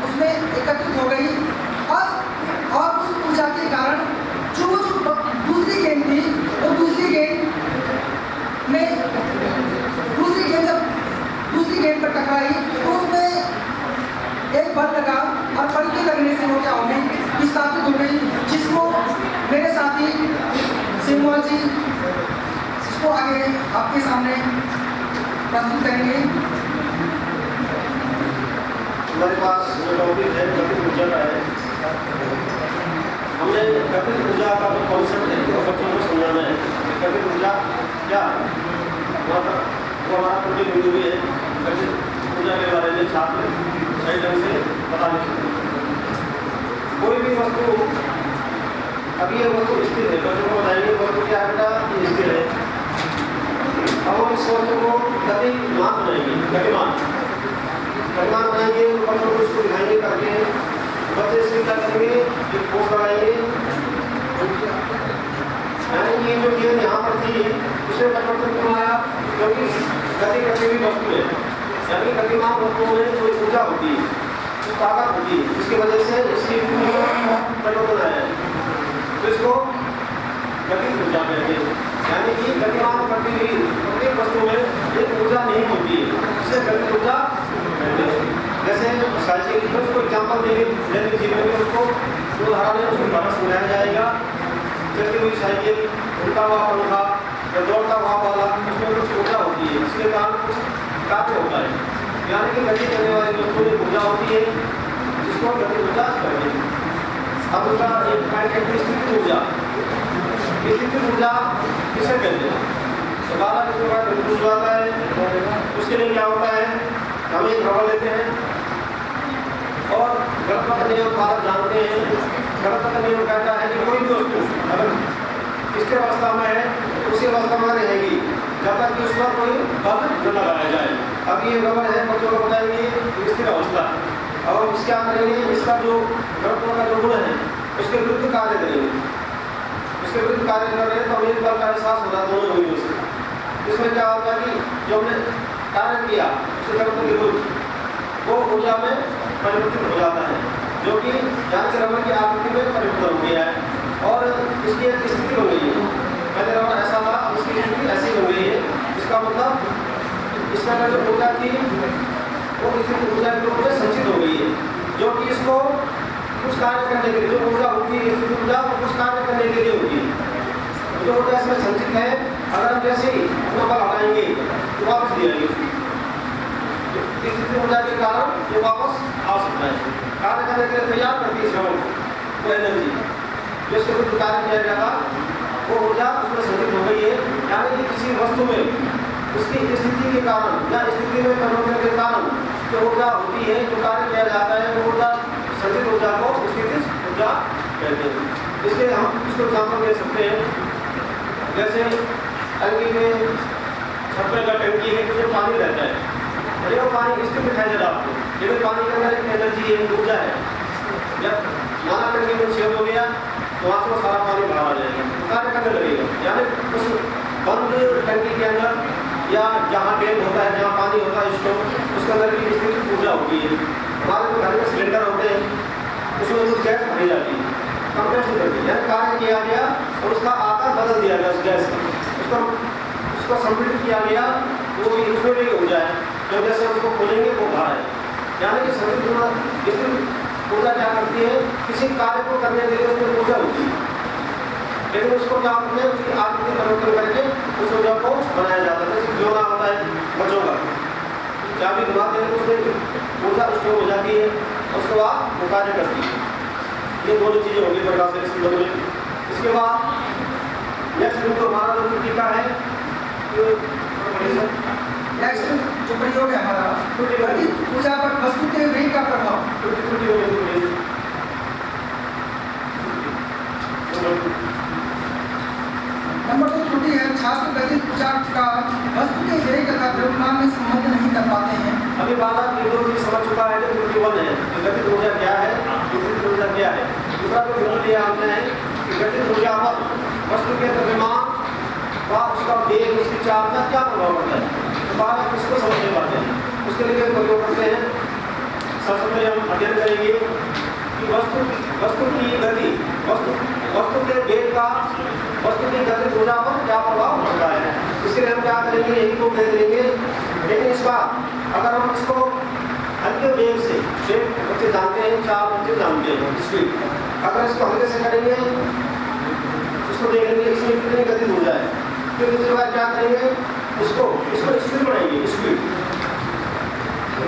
उसमें एकत्रित हो गई, और उस ऊर्जा के कारण जो दूसरी गेम थी वो दूसरी गेम जब दूसरी गेम पर टकराई तो उसमें एक बल लगा, और बल के लगने से वो क्या हो गई, विस्थापित हो गई, जिसको मेरे साथी सिंगवाल जी इसको आगे आपके सामने प्रस्तुत करेंगे। हमारे पास जो टॉपिक है गतिज ऊर्जा का है। हमने गतिज ऊर्जा का जो कॉन्सेप्ट है वो बच्चों को समझाना है। गतिज ऊर्जा क्या है, वो हमारा प्रोटीन बिंदु भी है। गतिज ऊर्जा के बारे में छात्र सही ढंग से बता नहीं सकते। कोई भी वस्तु, अभी ये वस्तु स्थिर है, बच्चों को बताएंगे वस्तु क्या है बेटा, ये स्थिर है। अब हम इस वस्तु को गतिमान बनाएंगे, गतिमान बनाएंगे, बच्चों को इसको दिखाएंगे करके बच्चे इसके क्या करेंगे, एक पोस्ट लगाएंगे, यानी कि जो गेंद यहाँ पर थी उसे परिवर्तन क्यों आया, क्योंकि गति करती हुई वस्तु है, यानी गतिमान वस्तुओं में कोई ऊर्जा होती है, जो ताकत होती है, जिसकी वजह से इसकी परिवर्तन आया है, तो इसको गतिज ऊर्जा कहते हैं। यानी कि गतिमान करती हुई प्रत्येक वस्तु में एक ऊर्जा नहीं होती है, इसे गतिज ऊर्जा कहते हैं। जैसे साइकिल, तो उसको एग्जाम्पल देंगे दैनिक जीवन में, उसको जो उदाहरण है उसको बड़ा समझाया जाएगा। चलती हुई साइकिल, उल्टा हुआ पंखा या दौड़ता हुआ वाला, उसमें कुछ ऊर्जा होती है, इसके कारण कुछ कार्य होता है, यानी कि गति करने वाली वस्तु में ऊर्जा होती है, जिसको गतिज ऊर्जा कहते हैं। अब उसका एक पॉइंट है स्थितिज ऊर्जा। स्थितिज ऊर्जा किसे कहते हैं, तो बालक इसके बाद घूस जाता है। उसके लिए क्या होता है, हम एक रबड़ लेते हैं और गणपति का नियम बालक जानते हैं। गणपति का नियम कहता है कि कोई भी वस्तु अगर इसके अवस्था में है उसी अवस्था में रहेगी जब तक कि उस पर कोई बल न लगाया जाए। अब ये रबड़ है, बच्चों को बताएंगे स्थिर अवस्था है और इसके क्या करेंगे, इसका जो गणपति का जो गुण है उसके विरुद्ध कार्य करेंगे। उसके विरुद्ध कार्य कर रहे हैं तो हमें बल का एहसास होता है दोनों हुई उससे। इसमें क्या होता है कि जो हमने कार्य किया उसके गणपति के विरुद्ध वो ऊर्जा में परिवर्तित हो जाता है, जो कि यहाँ के रबड़ की आकृति में परिवर्तन हो गया है और इसकी एक स्थिति हो गई है। पहले रबड़ ऐसा था, उसकी स्थिति ऐसी हो गई है। इसका मतलब इसमें जो ऊर्जा थी वो स्थिति ऊर्जा के रूप में संचित हो गई है, जो कि इसको कुछ कार्य करने के लिए जो ऊर्जा होगी स्थिति ऊर्जा कुछ कार्य करने के लिए होगी। जो ऊर्जा इसमें संचित है अगर हम जैसे ही अपना बल हटाएंगे तो वापस ले आएंगे। स्थिति ऊर्जा के कारण ये वापस आ सकता है, कार्य करने के लिए तैयार करती है श्रवण वो एनर्जी जो इसके विरुद्ध कार्य किया जाता वो ऊर्जा उसमें संचित हो गई है। यानी कि किसी वस्तु में उसकी स्थिति के कारण या स्थिति में परिवर्तन के कारण जो ऊर्जा होती है जो कार्य किया जाता है वो ऊर्जा संचित ऊर्जा को स्थितिज ऊर्जा कहते हैं। इसलिए हम इसको एग्जाम्पल दे सकते हैं, जैसे टंकी में छप्पे का टंकी है जिसमें पानी रहता है, अरे वो पानी स्थिर दिखाई दे रहा आपको, लेकिन पानी के अंदर एक एनर्जी है, ऊर्जा है। जब माना टंकी में छेद हो गया तो वहाँ से सारा पानी बाहर आ जाएगा, कार्य करने लगेगा। यानी उस बंद टंकी के अंदर या जहाँ डैम होता है जहाँ पानी होता है स्टोव उसके अंदर की स्थिति ऊर्जा होती है। हमारे जो घर में सिलेंडर होते हैं उसमें कुछ गैस भरी जाती है, कंप्रेशन करती है, यानी कार्य किया गया और उसका आकार बदल दिया गया उस गैस का, उसको संपीड़ित किया गया, वो भी उसमें भी ऊर्जा है। तो जैसे उसको खोलेंगे वो बाहर है। यानी कि संचित ऊर्जा क्या करती है, किसी कार्य को करने के लिए उसमें ऊर्जा होती है, लेकिन उसको क्या करते हैं उसकी आकृति परिवर्तन करके उस ऊर्जा को बनाया जाता है। जैसे खिलौना होता है बच्चों का, चाबी घुमाते हैं तो उसमें ऊर्जा स्टोर हो जाती है और उसके बाद वो कार्य करती है। ये दोनों चीज़ें होंगी प्रकाश में। इसके बाद नेक्स्ट जो हमारा जो टीका है नेक्स्ट जो प्रयोग है हमारा ऊर्जा पर वस्तु के वेग का प्रभाव। नंबर 2 त्रुटि है, छात्र गतिज ऊर्जा का वस्तु के वेग तथा द्रव्यमान में संबंध नहीं कर पाते हैं। अभी बालक ये दो चीज समझ चुका है, जो त्रुटि 1 है गतिज ऊर्जा क्या है, गतिज ऊर्जा क्या है। दूसरा जो त्रुटि लिया हमने है कि गतिज ऊर्जा पर वस्तु के द्रव्यमान व उसका वेग उसकी चाल का क्या प्रभाव पड़ता है, तो बालक इसको समझ नहीं पाते हैं। उसके लिए प्रयोग करते हैं। सबसे पहले हम अध्ययन करेंगे कि वस्तु की गति वस्तु के वेग का वस्तु की गतिज ऊर्जा पर क्या प्रभाव पड़ता है। इसके लिए हम क्या करेंगे, यही को कह देंगे। लेकिन इस बार अगर हम इसको हल्के वेग से, वेग बच्चे जानते हैं, 4 बच्चे जानते हैं स्पीड, अगर इसको हल्के से करेंगे उसको देख लेंगे इसमें कितनी गतिज ऊर्जा है। फिर उसके बाद क्या करेंगे, इसको स्पीड बढ़ाएंगे स्पीड।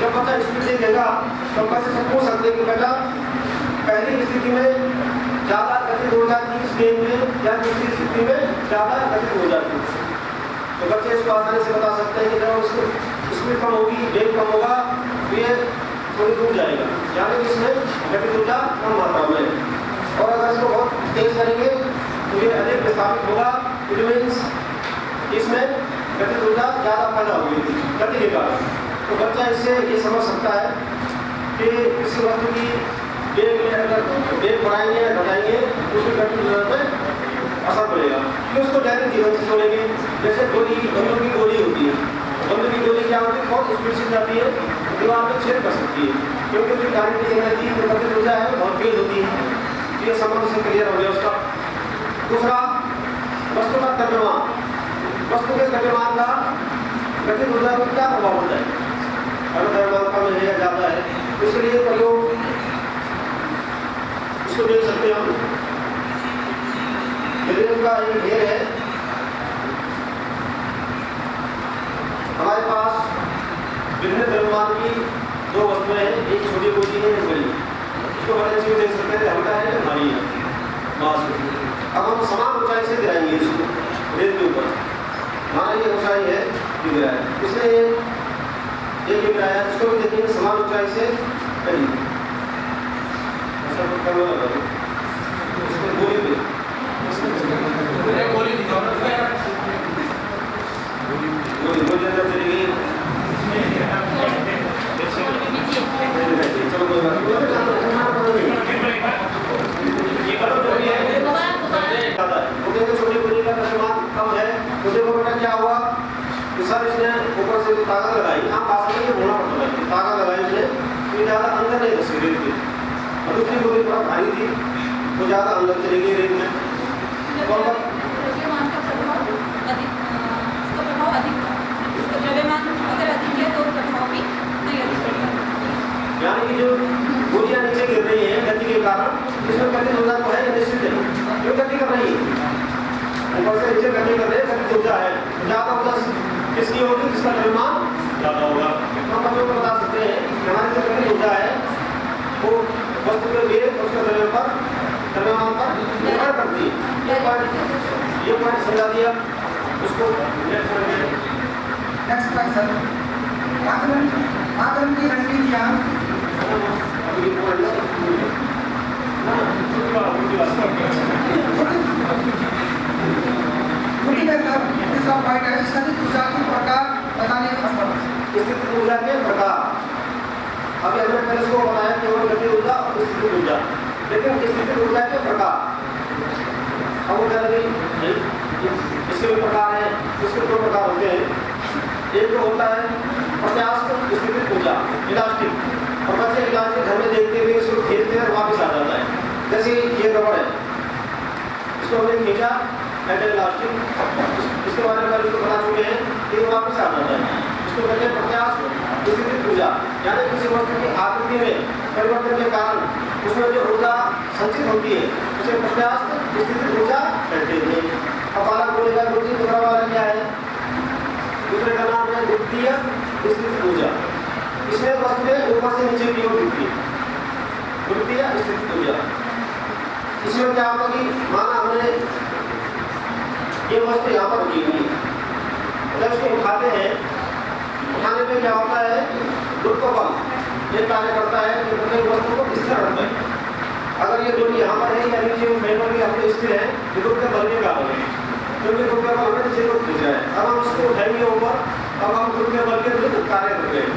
जब बच्चा स्पीड देखेगा तो बच्चे से पूछ सकते हैं कि बेटा पहली स्थिति में ज़्यादा गतिज ऊर्जा थी इस गेम में या दूसरी स्थिति में ज़्यादा गतिज ऊर्जा थी, तो बच्चे इसको आसानी से बता सकते हैं कि जब उसको स्पीड कम होगी, वेग कम होगा तो ये थोड़ी दूर जाएगा, यानी इसमें गतिज ऊर्जा कम मात्रा में। और अगर इसको बहुत तेज करेंगे तो ये अधिक विस्थापित होगा, इट मीन्स इसमें गतिज ऊर्जा ज़्यादा पैदा होगी गति के कारण। तो बच्चा इससे ये समझ सकता है कि किसी वस्तु की वेग में अगर वेग बढ़ाएंगे या घटाएंगे उसकी गतिज ऊर्जा पर असर पड़ेगा, कि उसको डायरेक्ट जीवन से छोड़ेंगे। जैसे गोली, बंदूक की गोली होती है, बंदूक की गोली क्या होती है, बहुत स्पीड से जाती है, दीवार में छेद कर सकती है, क्योंकि उसकी डायरेक्ट एनर्जी जो गतिज ऊर्जा है बहुत तेज होती है। ये संबंध से क्लियर हो गया उसका। दूसरा, वस्तु का द्रव्यमान, वस्तु के द्रव्यमान का गतिज ऊर्जा पर क्या प्रभाव होता है। अगर द्रव्यमान कम है या ज़्यादा है तो इसके लिए प्रयोग इसको देख सकते हैं हम। का एक ढेर है, हमारे पास विभिन्न द्रव्यमान की 2 वस्तुएं हैं, एक छोटी गोली है एक बड़ी। इसको बड़े चीज देख सकते हैं, हल्का है भारी है मास। अब हम समान ऊंचाई से गिराएंगे इसको रेत के ऊपर, हमारा ये ऊंचाई है ये गिरा है, इसलिए ये गिरा है, इसको भी देखेंगे समान ऊंचाई से करीब ऐसा कुछ करना लगा इसमें गोली पे गोली अंदर चली गई। चलो कोई बात नहीं, छोटी गोली का द्रव्यमान कम है, मुझे को बेटा क्या हुआ कि सर इसने ऊपर से ताकत लगाई, आप भाषा में ये होना पड़ता है, ताकत लगाई इसने तो ज़्यादा अंदर नहीं धसी रेत की, और दूसरी गोली थोड़ा भारी थी वो ज़्यादा अंदर चली गई रेत में। यानी कि जो गोलियां नीचे गिर रही हैं गति के कारण, इसमें गति ऊर्जा तो है निश्चित है, जो गति कर रही है ऊपर से नीचे गति कर रहे हैं, गति ऊर्जा है, ज़्यादा ऊर्जा किसकी होगी, जिसका द्रव्यमान ज़्यादा होगा। हम बच्चों को बता सकते हैं कि हमारी जो गति ऊर्जा है वो वस्तु के वेग उसके द्रव्यमान पर निर्भर करती है। ये पॉइंट समझा दिया उसको। नेक्स्ट पॉइंट सर, आकलन की रणनीतियाँ इसका पॉइंट है स्थगित ऊर्जा के प्रकार बताने का प्रश्न। स्थितिज ऊर्जा के प्रकार, अभी हमने पहले इसको बताया केवल गति ऊर्जा और स्थितिज ऊर्जा, लेकिन स्थितिज ऊर्जा के प्रकार अब वो कह रहे हैं इसके भी प्रकार हैं, इसके दो प्रकार होते हैं। एक तो होता है प्रत्यास्थ स्थितिज ऊर्जा इलास्टिक, और बच्चे इलास्टिक घर में देखते हुए इसको खींचते हैं और वापस आ जाता है, जैसे ये रबड़ है इसको हमने खींचा एट इलास्टिक, इसके बारे में इसको बता चुके हैं कि ये वापस आ जाता है। इसको कहते हैं प्रत्यास्थ स्थितिज ऊर्जा, यानी किसी वस्तु की आकृति में परिवर्तन के कारण उसमें जो ऊर्जा संचित होती है उसे प्रत्यास्थ स्थितिज ऊर्जा कहते हैं। अब वाला बोलेगा गुरुजी दूसरा वाला क्या है, दूसरे का नाम है द्वितीय स्थितिज ऊर्जा, इसमें वस्तुएं ऊपर से नीचे की ओर गिरती है, द्वितीय स्थितिज ऊर्जा। इसमें क्या होगा कि माना हमने ये वस्तु यहाँ पर रखी हुई है, जब इसको उठाते हैं, उठाने में क्या होता है गुरुत्वाकर्षण ये कार्य करता है कि प्रत्येक वस्तु को स्थिर रखता है। अगर ये डोरी यहाँ पर है या नीचे मेटल की अपने स्थिर है, गुरुत्व के बल के कारण है, क्योंकि गुरुत्व के बल में नीचे को खींच रहा है। अब हम उसको उठाएंगे ऊपर, अब हम गुरुत्व के बल के विरुद्ध कार्य करते हैं।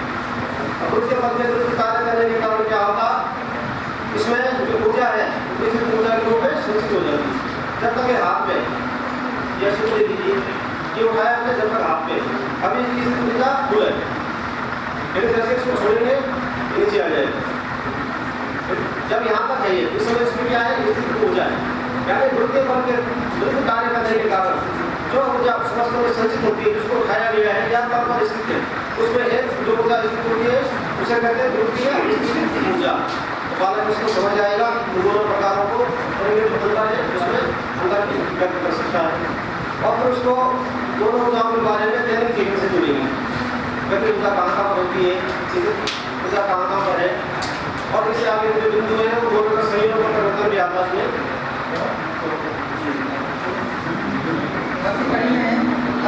गुरुत्व के बल के विरुद्ध कार्य करने के कारण क्या होता, इसमें जो ऊर्जा है स्थितिज ऊर्जा के रूप में संचित हो जाती है। जब तक ये हाथ में यह सूत्र दे दीजिए, ये उठाया हमने जब तक हाथ में, अभी इसकी स्थितिज ऊर्जा फुल है, लेकिन जैसे इसको छोड़ेंगे नीचे आ जाएगा। जब यहाँ तक है ये, इस समय इसमें क्या है स्थितिज ऊर्जा है, यानी गुरुत्व बल के विरुद्ध कार्य करने के कारण जो ऊर्जा उस वस्तु में संचित होती है, जिसको उठाया गया है या तल पर स्थित है, उसमें एक जो ऊर्जा स्थित होती है उसे कहते हैं गुरुत्वीय स्थितिज ऊर्जा। बालक इसको समझ आएगा दोनों प्रकारों को, और ये जो अंदर है उसमें अंदर व्यक्त कर सकता है, और फिर उसको दोनों ऊर्जाओं के बारे में दैनिक जीवन से जुड़ेगी। गति ऊर्जा कहाँ पर होती है, ऊर्जा कहाँ पर है, और इससे आगे जो बिंदु है वो दोनों का संयोग और परिवर्तन भी आता है।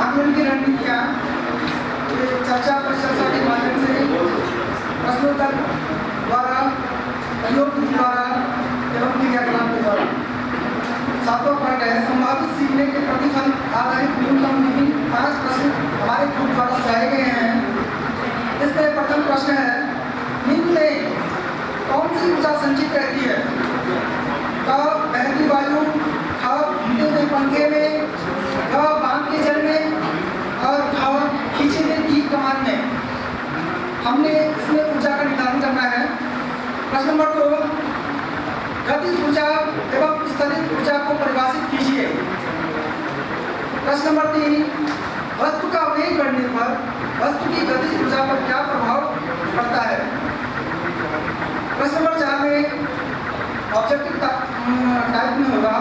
आकलन की रणनीतियाँ चर्चा परिचर्चा के माध्यम से प्रश्नोत्तर द्वारा, प्रयोग द्वारा एवं क्रियाकलाप के द्वारा। सातवां पॉइंट है संभावित सीखने के प्रतिफल आधारित न्यूनतम विभिन्न 5 प्रश्न हमारे ग्रुप द्वारा सुझाए गए हैं। इसमें प्रथम प्रश्न है निम्न में कौन सी ऊर्जा संचित रहती है, क बहती वायु, ख घूमते हुए पंखे में, ग बांध के जल में, और ख खींचे हुए तीर कमान में। हमने इसमें ऊर्जा का निर्धारण करना है। प्रश्न नंबर 2, गतिज ऊर्जा एवं स्थगित ऊर्जा को परिभाषित कीजिए। प्रश्न नंबर 3, वस्तु का वेग बढ़ने पर वस्तु की गतिज ऊर्जा पर क्या प्रभाव पड़ता है। प्रश्न नंबर 4 में ऑब्जेक्टिव टाइप में होगा,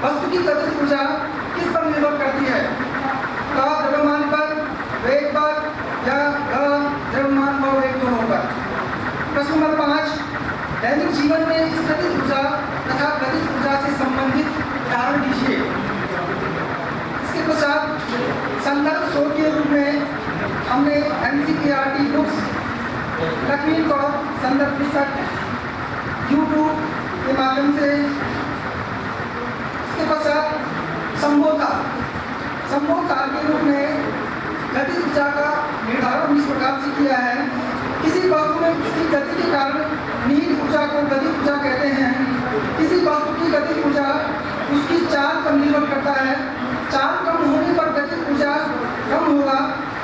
वस्तु की गतिज ऊर्जा किस पर निर्भर करती है, क द्रव्यमान पर, वेग पर, या ग द्रव्यमान और वेग दोनों पर। प्रश्न नंबर 5, दैनिक जीवन में स्थगित ऊर्जा तथा गतिज ऊर्जा से संबंधित उदाहरण दीजिए। इसके पश्चात संदर्भ पुस्तक, यूट्यूब के माध्यम से। इसके पश्चात संभोग काल के रूप में गति ऊर्जा का निर्धारण इस प्रकार से किया है। किसी वस्तु में उसकी गति के कारण निहित ऊर्जा को गति ऊर्जा कहते हैं। किसी वस्तु की गति ऊर्जा उसकी चाल पर निर्भर करता है। चाल कम होने पर गति ऊर्जा कम होगा,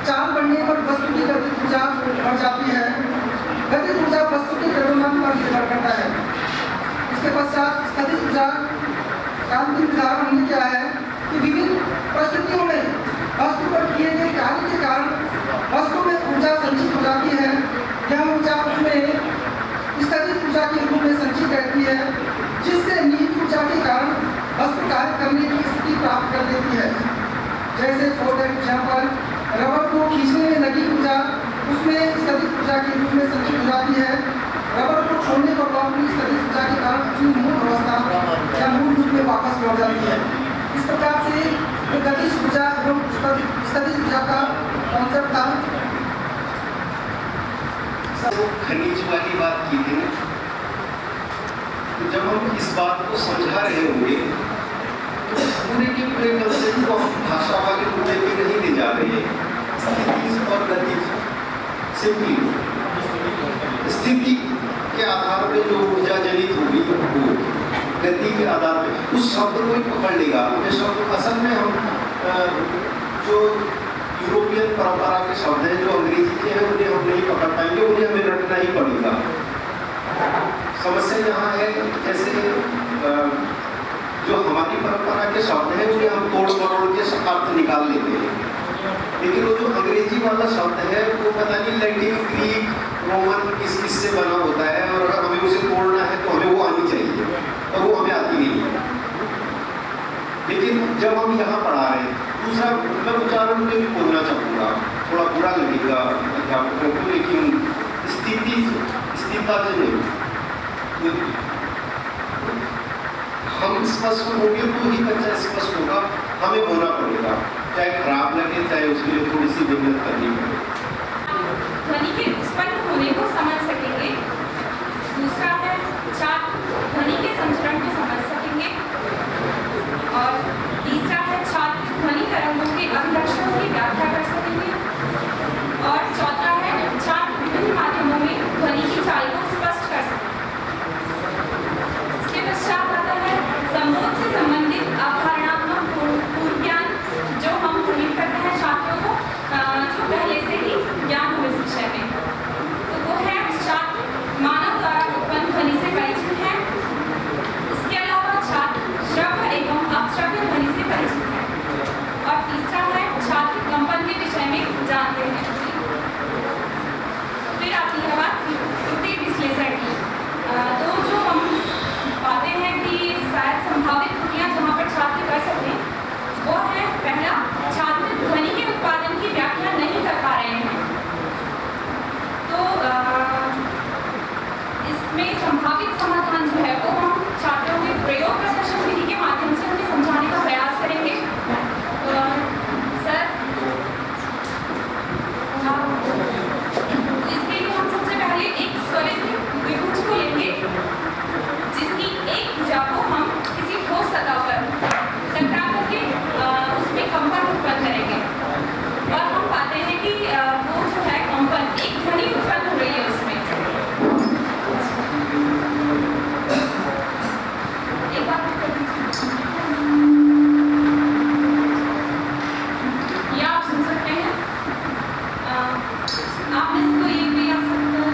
चाल बढ़ने पर वस्तु की गति ऊर्जा बढ़ जाती है। गति ऊर्जा वस्तु के द्रव्यमान पर निर्भर करता है। इसके पश्चात स्थितिज ऊर्जा का अंतिम उदाहरण क्या है कि विभिन्न परिस्थितियों में वस्तु पर किए गए कार्य के कारण वस्तु में ऊर्जा संचित हो जाती है। यह ऊर्जा उसमें स्थितिज ऊर्जा के रूप में संचित रहती है, जिससे निहित ऊर्जा के कारण वस्तु कार्य करने की स्थिति प्राप्त कर लेती है। जैसे फॉर एग्जाम्पल रबर को खींचने में लगी ऊर्जा उसमें स्थितिज ऊर्जा के रूप में संचित हो जाती है। रबर को छोड़ने पर वापस स्थितिज ऊर्जा के कारण उसकी मूल अवस्था या मूल रूप में वापस लौट जाती है। इस प्रकार से गतिज ऊर्जा एवं स्थितिज ऊर्जा का कॉन्सेप्ट था। खनिज वाली बात की थी ना, तो जब हम इस बात को समझा रहे होंगे तो पूरे के पूरे कंसेप्ट को हम भाषा वाले मुद्दे पे नहीं ले जा रहे हैं। स्थितिज और गतिज सिंपली स्थिति के आधार पे जो ऊर्जा जनित होगी वो गति के आधार पे उस शब्द को ही पकड़ लेगा। ये शब्द असल में हम जो यूरोपियन परंपरा के शब्द हैं, जो अंग्रेजी के हैं, उन्हें हम नहीं पकड़ पाएंगे, उन्हें हमें रटना ही पड़ेगा। समस्या यहाँ है जैसे जो हमारी परंपरा के शब्द हैं उन्हें हम तोड़ मरोड़ के अर्थ निकाल लेते हैं, लेकिन वो जो अंग्रेजी वाला शब्द है वो पता नहीं लैटिन, ग्रीक, रोमन किस से बना होता है, और अगर हमें उसे तोड़ना है तो हमें वो आनी चाहिए और वो हमें आती नहीं है। लेकिन जब हम यहाँ पढ़ा रहे हैं, दूसरा मैं उच्चारण में भी बोलना चाहूँगा, थोड़ा बुरा लगेगा अध्यापकों को, लेकिन स्थिता हम स्पष्ट होंगे तो ही बच्चा स्पष्ट होगा, हमें होना पड़ेगा, चाहे खराब लगे चाहे उसके लिए थोड़ी सी मेहनत करनी पड़े। ध्वनि के उत्पन्न होने को समझ सकेंगे। दूसरा है छात्र ध्वनि के संचरण को समझ सकेंगे। और तीसरा है छात्र ध्वनि तरंगों के अभिलक्षणों की व्याख्या कर सकेंगे। और चौथा है छात्र विभिन्न माध्यमों में ध्वनि की चाल को स्पष्ट कर सकेंगे। इसके पश्चात आता है संबोध से संबंधित अवधारणात्मक पूर्व ज्ञान, जो हम उम्मीद करते हैं छात्रों को जो पहले से ही ज्ञान हो इस विषय में। तो वो है छात्र मानव द्वारा उत्पन्न ध्वनि से परिचित है। इसके अलावा छात्र श्रव्य एवं अश्रव्य ध्वनि से परिचित है। और तीसरा है छात्र कंपन के विषय में जानते हैं। फिर आती है बात त्रुटि विश्लेषण की। तो जो हम पाते हैं कि शायद संभावित त्रुटियां जहाँ पर छात्र कर सकते हैं, वो है पहला, छात्र ध्वनि के उत्पादन की व्याख्या नहीं कर पा रहे हैं। तो इसमें संभावित समाधान जो है वो हम छात्रों के प्रयोग प्रदर्शन विधि के माध्यम से उन्हें समझाने का प्रयास करेंगे। सर, इसके लिए हम सबसे पहले एक स्वरित त्रिभुज को लेंगे, जिसकी एक भुजा को हम किसी ठोस सतह पर टकरा करके उसमें कंपन उत्पन्न करेंगे। और हम पाते हैं कि वो जो है कंपन, एक ध्वनि उत्पन्न हो रही है उसमें। एक बार या आप सुन सकते हैं, आप में से कोई एक भी आ सकता है।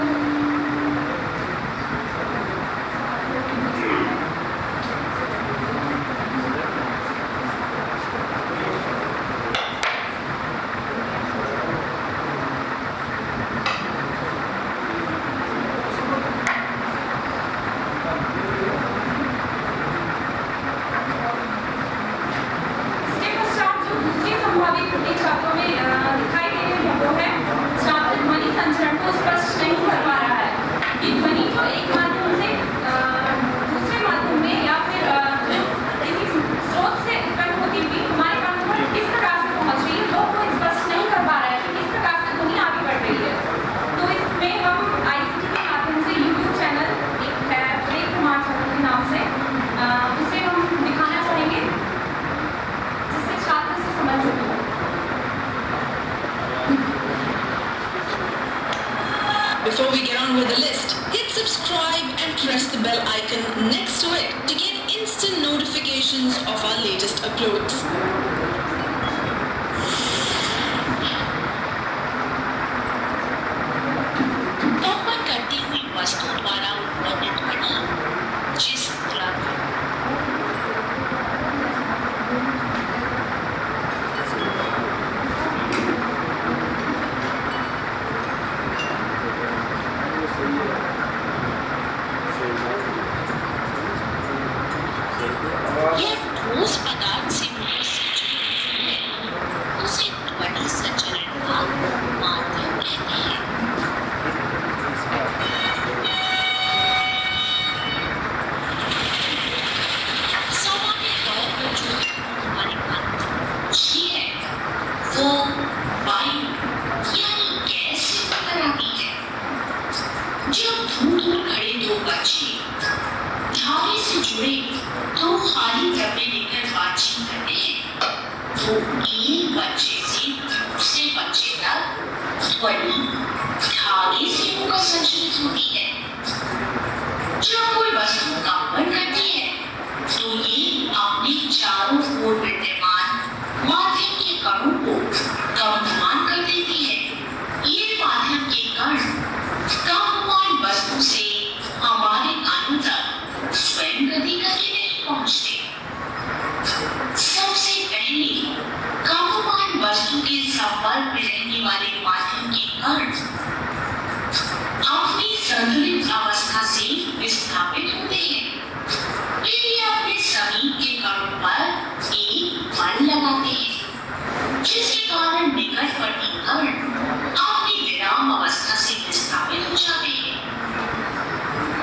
subscribe and press the bell icon next to it to get instant notifications of our latest uploads. कंपन करती हुई वस्तु द्वारा उत्पन्न ध्वनि जिस यह ठोस पदार्थ से है उसे ध्वनि संचरण का माध्यम कहते हैं। सामान्य तौर पर जो हमारे जी है वो वायु यानी गैस से बाहर आती है। जब दूर खड़े दो बच्चे धागे से जुड़े तो खाली डब्बे लेकर बातचीत करते हैं तो एक बच्चे से दूसरे बच्चे तक ध्वनि धागे से होकर संचरित होती है। जब कोई वस्तु कंपन करती है तो ये अपने चारों ओर विद्यमान माध्यम के कणों को कंपमान कर देती है। ये माध्यम के कण कंपमान वस्तु से हमारे कानों तक स्वयं गति करके नहीं पहुंचते। सबसे पहले कंपमान वस्तु के संपर्क में रहने वाले माध्यम के कण अपनी संतुलित अवस्था से विस्थापित होते हैं। फिर ये अपने समीप के कणों पर एक बल लगाते हैं जिसके कारण निकटवर्ती कण अपनी विराम अवस्था से विस्थापित हो जाते हैं।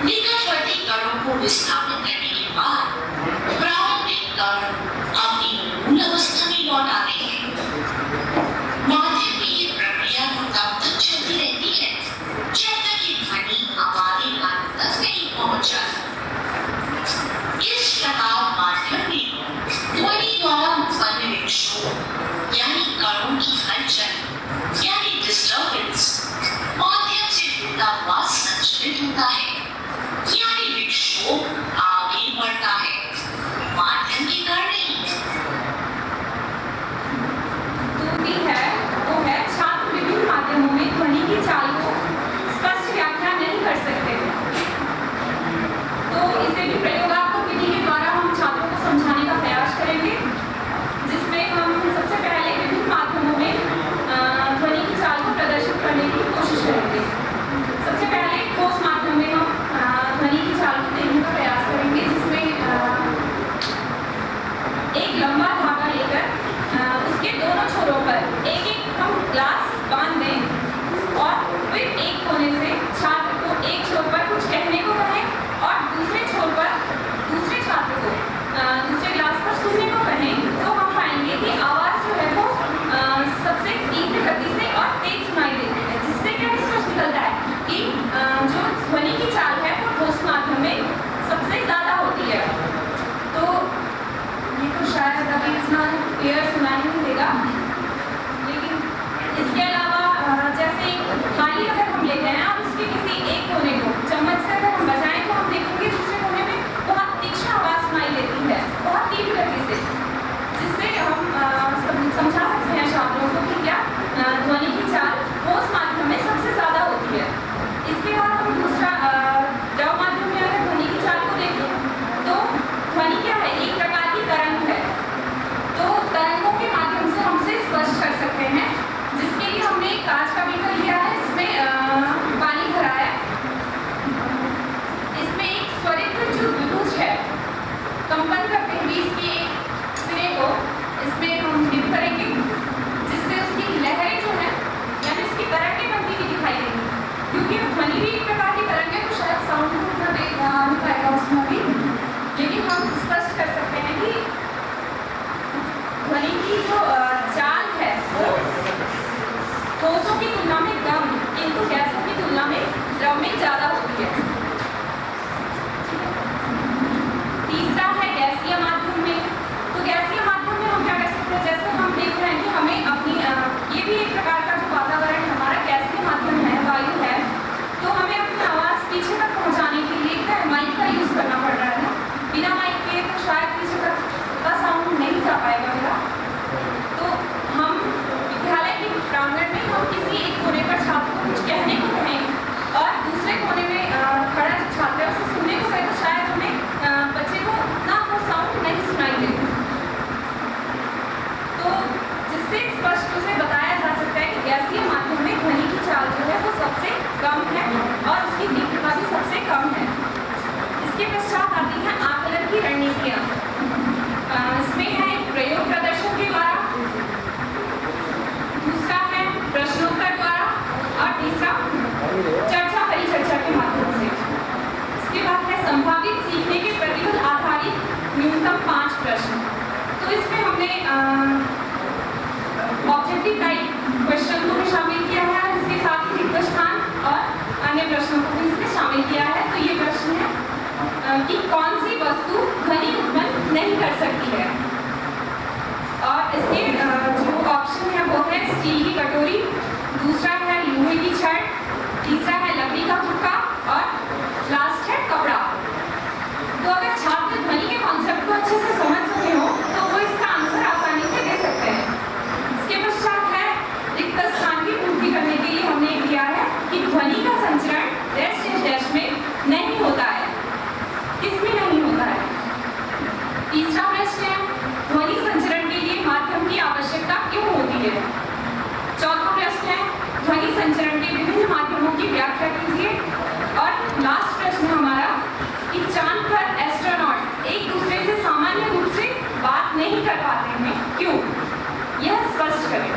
निकटवर्ती कणों को विस्थापित करने के बाद प्रारंभिक कण अपनी मूल अवस्था में लौट आते हैं। माध्यम में ये प्रक्रिया तो तब तक चलती रहती है जब तक ये ध्वनि हमारे कान तक नहीं पहुंच जाती। इस प्रकार माध्यम में ध्वनि द्वारा उत्पन्न विक्षोभ यानी कणों की हलचल यानी डिस्टर्बेंस माध्यम से होता हुआ संचरित होता है यानी विक्षोभ आगे बढ़ता है माध्यम के कारण नहीं। दूसरी है वो है छात्र विभिन्न माध्यमों में ध्वनि की चाल को स्पष्ट व्याख्या नहीं कर सकते तो इसे भी प्रयोगात्मक विधि के द्वारा हम छात्रों को समझाने का प्रयास करेंगे जिसमें हम सबसे पहले विभिन्न माध्यमों में ध्वनि की चाल को प्रदर्शित करने की कोशिश करेंगे। सबसे पहले ठोस माध्यम में हम ध्वनि की चाल को देखने का प्रयास करेंगे जिसमें एक लंबा धागा लेकर उसके दोनों छोरों पर एक एक हम ग्लास बांध दें और फिर एक कोने से छात्र को एक छोर पर कुछ कहने को कहें और दूसरे छोर पर दूसरे छात्र को दूसरे ग्लास पर सुनने को कहें तो हम पाएंगे कि आवाज़ जो है वो सबसे तीव्र गति से और तेज सुनाई देती है जिससे क्या निष्कर्ष निकलता है कि जो ध्वनि की चाल है वो ठोस माध्यम में सबसे ज़्यादा होती है। तो ये तो शायद अभी इतना क्लियर सुनाई नहीं देगा लेकिन इसके अलावा जैसे थाली अगर हम लेते हैं और उसके किसी एक कोने को चम्मच से अगर हम बजाएं तो हम देखेंगे दूसरे कोने में बहुत तीक्ष्ण आवाज़ सुनाई देती है बहुत तीव्र गति से जिससे हम समझा सकते हैं छात्रों को कि क्या ध्वनि की चाल ठोस माध्यम में सबसे ज़्यादा होती है। इसके बाद हम दूसरा द्रव माध्यम में अगर ध्वनि की चाल को देखें तो ध्वनि क्या है एक प्रकार की तरंग है तो तरंगों के माध्यम से हम उसे स्पष्ट कर सकते हैं जिसके लिए हमने एक कांच का बीकर लिया है जिसमें पानी भरा है। इसमें एक स्वरित जो द्विभुज है कंपन करते हुए इसके एक सिरे को इसमें हम डिप करेंगे जिससे उसकी लहरें जो है यानी उसकी तरंगें बनती हुई दिखाई देंगी क्योंकि ध्वनि भी एक प्रकार की तरंग है तो शायद साउंड को उतना नहीं पाएगा उसमें भी लेकिन हम स्पष्ट कर सकते हैं कि ध्वनि की जो चाल है वो ठोसों की तुलना में कम किंतु गैसों की तुलना में द्रव में ज़्यादा होती है। तीसरा है गैसीय माध्यम में तो गैसीय माध्यम में हम क्या कर सकते हैं जैसे हम देख रहे हैं कि हमें अपनी ये भी एक प्रकार का जो वातावरण हमारा गैसीय माध्यम है वायु है तो हमें अपनी आवाज़ पीछे तक पहुँचा ऑब्जेक्टिव टाइप क्वेश्चन को भी शामिल किया है और इसके साथ ही रिक्त स्थान और अन्य प्रश्नों को भी इसमें शामिल किया है। तो ये प्रश्न है कि कौन सी वस्तु ध्वनि उत्पन्न नहीं कर सकती है, और इसके जो ऑप्शन है वो है स्टील की कटोरी, दूसरा है लोहे की छड़, तीसरा है लकड़ी का हुक्का और लास्ट है कपड़ा। तो अगर छात्र ध्वनि के कॉन्सेप्ट को अच्छे से समझ सके हो तो वो इसका आंसर आसानी से दे सकते हैं। इसके पश्चात है रिक्त स्थान की पूर्ति करने के लिए हमने दिया है कि ध्वनि का संचरण डैश में नहीं होता है। किसमें नहीं होता है? तीसरा प्रश्न है ध्वनि संचरण के लिए माध्यम की आवश्यकता क्यों होती है? चौथा प्रश्न है ध्वनि संचरण के विभिन्न माध्यमों की व्याख्या कीजिए। और लास्ट प्रश्न हमारा कि चांद पर एस्ट्रोनॉट एक दूसरे से सामान्य रूप से बात नहीं कर पाते हैं, क्यों? यह स्पष्ट करें।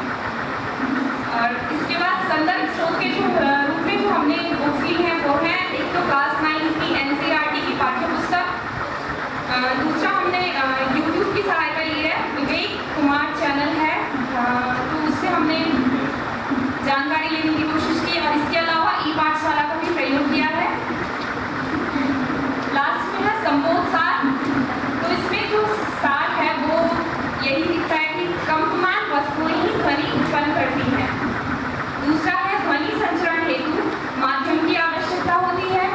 और इसके बाद संदर्भ स्रोत के रूप में जो हमने बुक्स ली हैं वो है एक तो क्लास 9 की NCERT की पाठ्य पुस्तक, दूसरा हमने YouTube की सहायता ली है, विवेक कुमार चैनल है, तो उससे हमने जानकारी लेने की कोशिश की और इसके अलावा ई-पाठशाला का भी प्रयोग किया है। लास्ट में है संबोध सार। तो इसमें जो सार है वो यही दिखता है कि कंपमान वस्तुएं ही ध्वनि उत्पन्न करती हैं। दूसरा है ध्वनि संचरण हेतु माध्यम की आवश्यकता होती है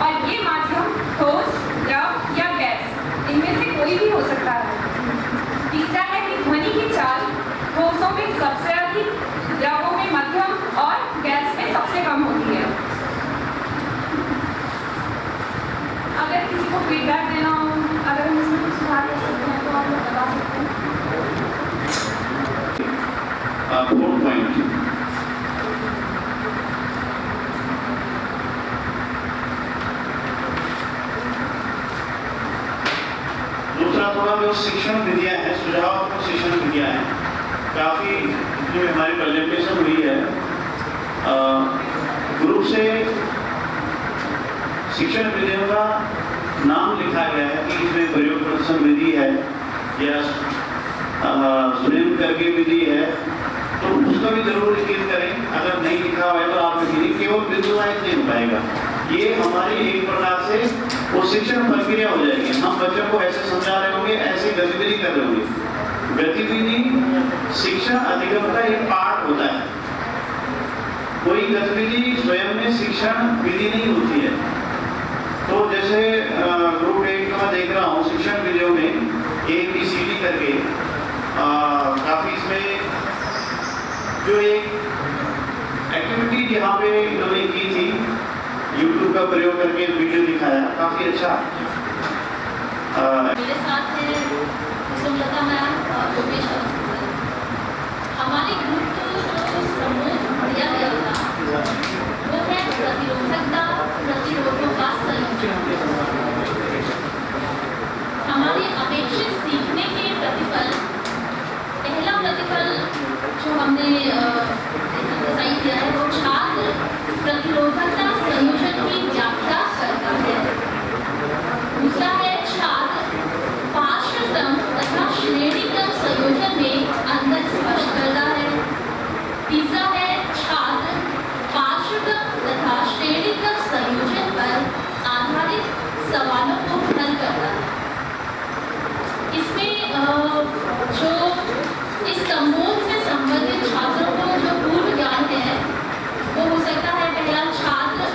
और ये माध्यम ठोस, द्रव या गैस, इनमें से कोई भी हो सकता है। तीसरा है कि ध्वनि की चाल ठोसों में सबसे अधिक, द्रवों में मध्यम और गैस में सबसे कम होती है। अगर किसी को फीडबैक देना हो, अगर हम इसमें कुछ सुधार कर सकते हैं तो आप लोग बता सकते हैं। 4 पॉइंट दूसरा थोड़ा जो शिक्षण विधियाँ हैं, सुझाव शिक्षण विधियाँ हैं, काफ़ी इसमें हमारी प्रेजेंटेशन हुई है। ग्रुप से शिक्षण विधियों का नाम लिखा गया है कि इसमें प्रयोग प्रदर्शन विधि है या स्वयं करके विधि है, तो उसका भी जरूर स्किल करें। अगर नहीं लिखा हुआ है तो आप लिखिए, केवल विजुअलाइज नहीं हो पाएगा। ये हमारी एक प्रकार से वो शिक्षण प्रक्रिया हो जाएगी। हम बच्चों को ऐसे समझा रहे होंगे, ऐसी गतिविधि कर रहे होंगे। गतिविधि शिक्षण अधिगम का एक पार्ट होता है। कोई गतिविधि स्वयं में शिक्षण विधि नहीं होती है। तो जैसे ग्रुप 1 का मैं देख रहा हूँ शिक्षण विधियों में ABCD करके काफ़ी इसमें जो एक एक्टिविटी यहाँ पे इन्होंने की थी, YouTube का प्रयोग करके वीडियो दिखाया, काफ़ी अच्छा। मेरे साथ है सुमलता मैम और उमेश सर। हमारे ग्रुप को जो समूह दिया गया था वो है प्रतिरोधकता प्रतिरोधों का संयोजन। हमारे अपेक्षित सीखने के प्रतिफल, पहला प्रतिफल जो हमने डिजाइन किया है वो छात्र प्रतिरोधकता संयोजन की व्याख्या करता है। दूसरा है छात्र पार्श्वक्रम तथा श्रेणीक्रम संयोजन में अंतर स्पष्ट करता है। तीसरा है छात्र पार्श्वक्रम तथा श्रेणीक्रम संयोजन पर आधारित सवालों को हल करता है। इसमें जो इस संबोध से संबंधित छात्रों को जो पूर्व ज्ञान है वो हो सकता है पहला छात्र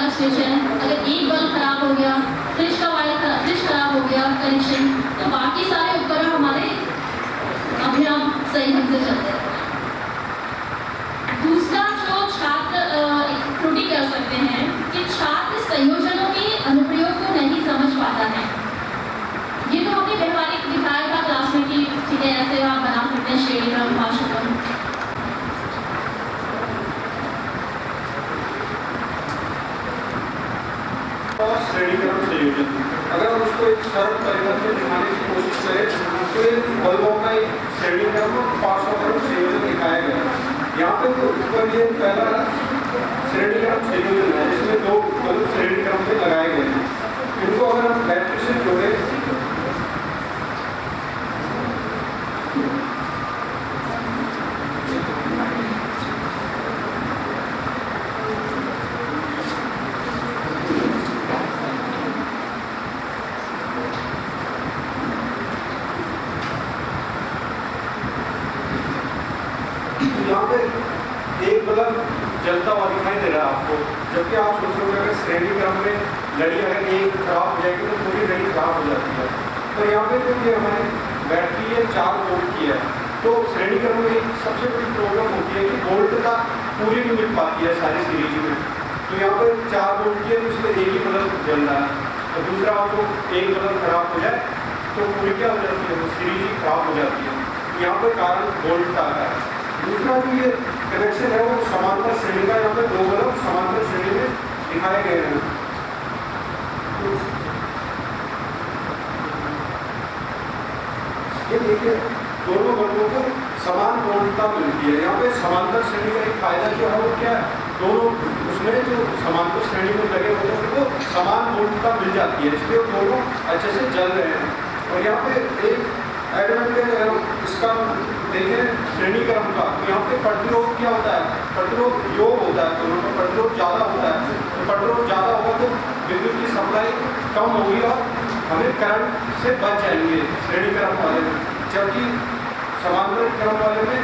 अलग स्विच है। अगर एक बल्ब खराब हो गया, फ्रिज खराब हो गया कनेक्शन, तो बाकी सारे उपकरण हमारे अपने आप सही ढंग से चलते हैं। दूसरा जो छात्र त्रुटि कर सकते हैं कि छात्र संयोजनों के अनुप्रयोग को नहीं समझ पाता है। ये तो हमने व्यवहारिक दिखाया था क्लास में कि ठीक है ऐसे आप बना सकते हैं श्रेणी क्रम पाठ्यक्रम। और श्रेणी क्रम संयोजन, अगर हम उसको एक सरल परिवर्तन में दिखाने की कोशिश करें तो ये बल्बों का एक श्रेणी क्रम और पार्श्वक्रम संयोजन दिखाया गया है। यहाँ पे तो ऊपर ये पहला श्रेणी क्रम संयोजन है, इसमें दो बल्ब श्रेणी क्रम में लगाए गए हैं। इनको अगर हम बैटरी से जोड़े यहाँ पे एक बल्ब जलता हुआ दिखाई दे रहा है आपको, जबकि आप सोचोगे अगर श्रेणी क्रम में लड़ी अगर एक खराब हो जाएगी तो पूरी लड़ी खराब हो जाती है। तो यहाँ पे जो ये हमारी बैटरी है 4 वोल्ट की है, तो श्रेणी क्रम में सबसे बड़ी प्रॉब्लम होती है कि वोल्ट का पूरी नहीं मिल पाती है सारी सीरीज में। तो यहाँ पे 4 वोल्ट की है तो इसमें एक ही बल्ब जल रहा है, और दूसरा आपको एक बल्ब खराब हो जाए तो पूरी क्या हो जाती है, वो सीरीज ही खराब हो जाती है। यहाँ पे कारण वोल्ट का आता है। दूसरा जो ये कनेक्शन है वो समांतर श्रेणी का, यहाँ पे 2 बल्ब समांतर श्रेणी में दिखाए गए हैं। ये देखिए दोनों बल्बों को समान वोल्टता मिलती है। यहाँ पे समांतर श्रेणी का एक फायदा जो है वो क्या है, दोनों उसमें जो समांतर श्रेणी में लगे होते हैं उनको समान वोल्टता मिल जाती है, इसलिए दोनों अच्छे से जल रहे हैं। और यहाँ पे एक एडवांटेज अगर हम इसका देखें श्रेणी क्रम का, तो यहाँ पे प्रतिरोध क्या होता है, प्रतिरोध योग होता है, दोनों में प्रतिरोध ज़्यादा होता है। तो प्रतिरोध ज़्यादा होगा तो विद्युत की सप्लाई कम होगी और हमें करंट से बच जाएंगे श्रेणी क्रम वाले में, जबकि समांतर क्रम वाले में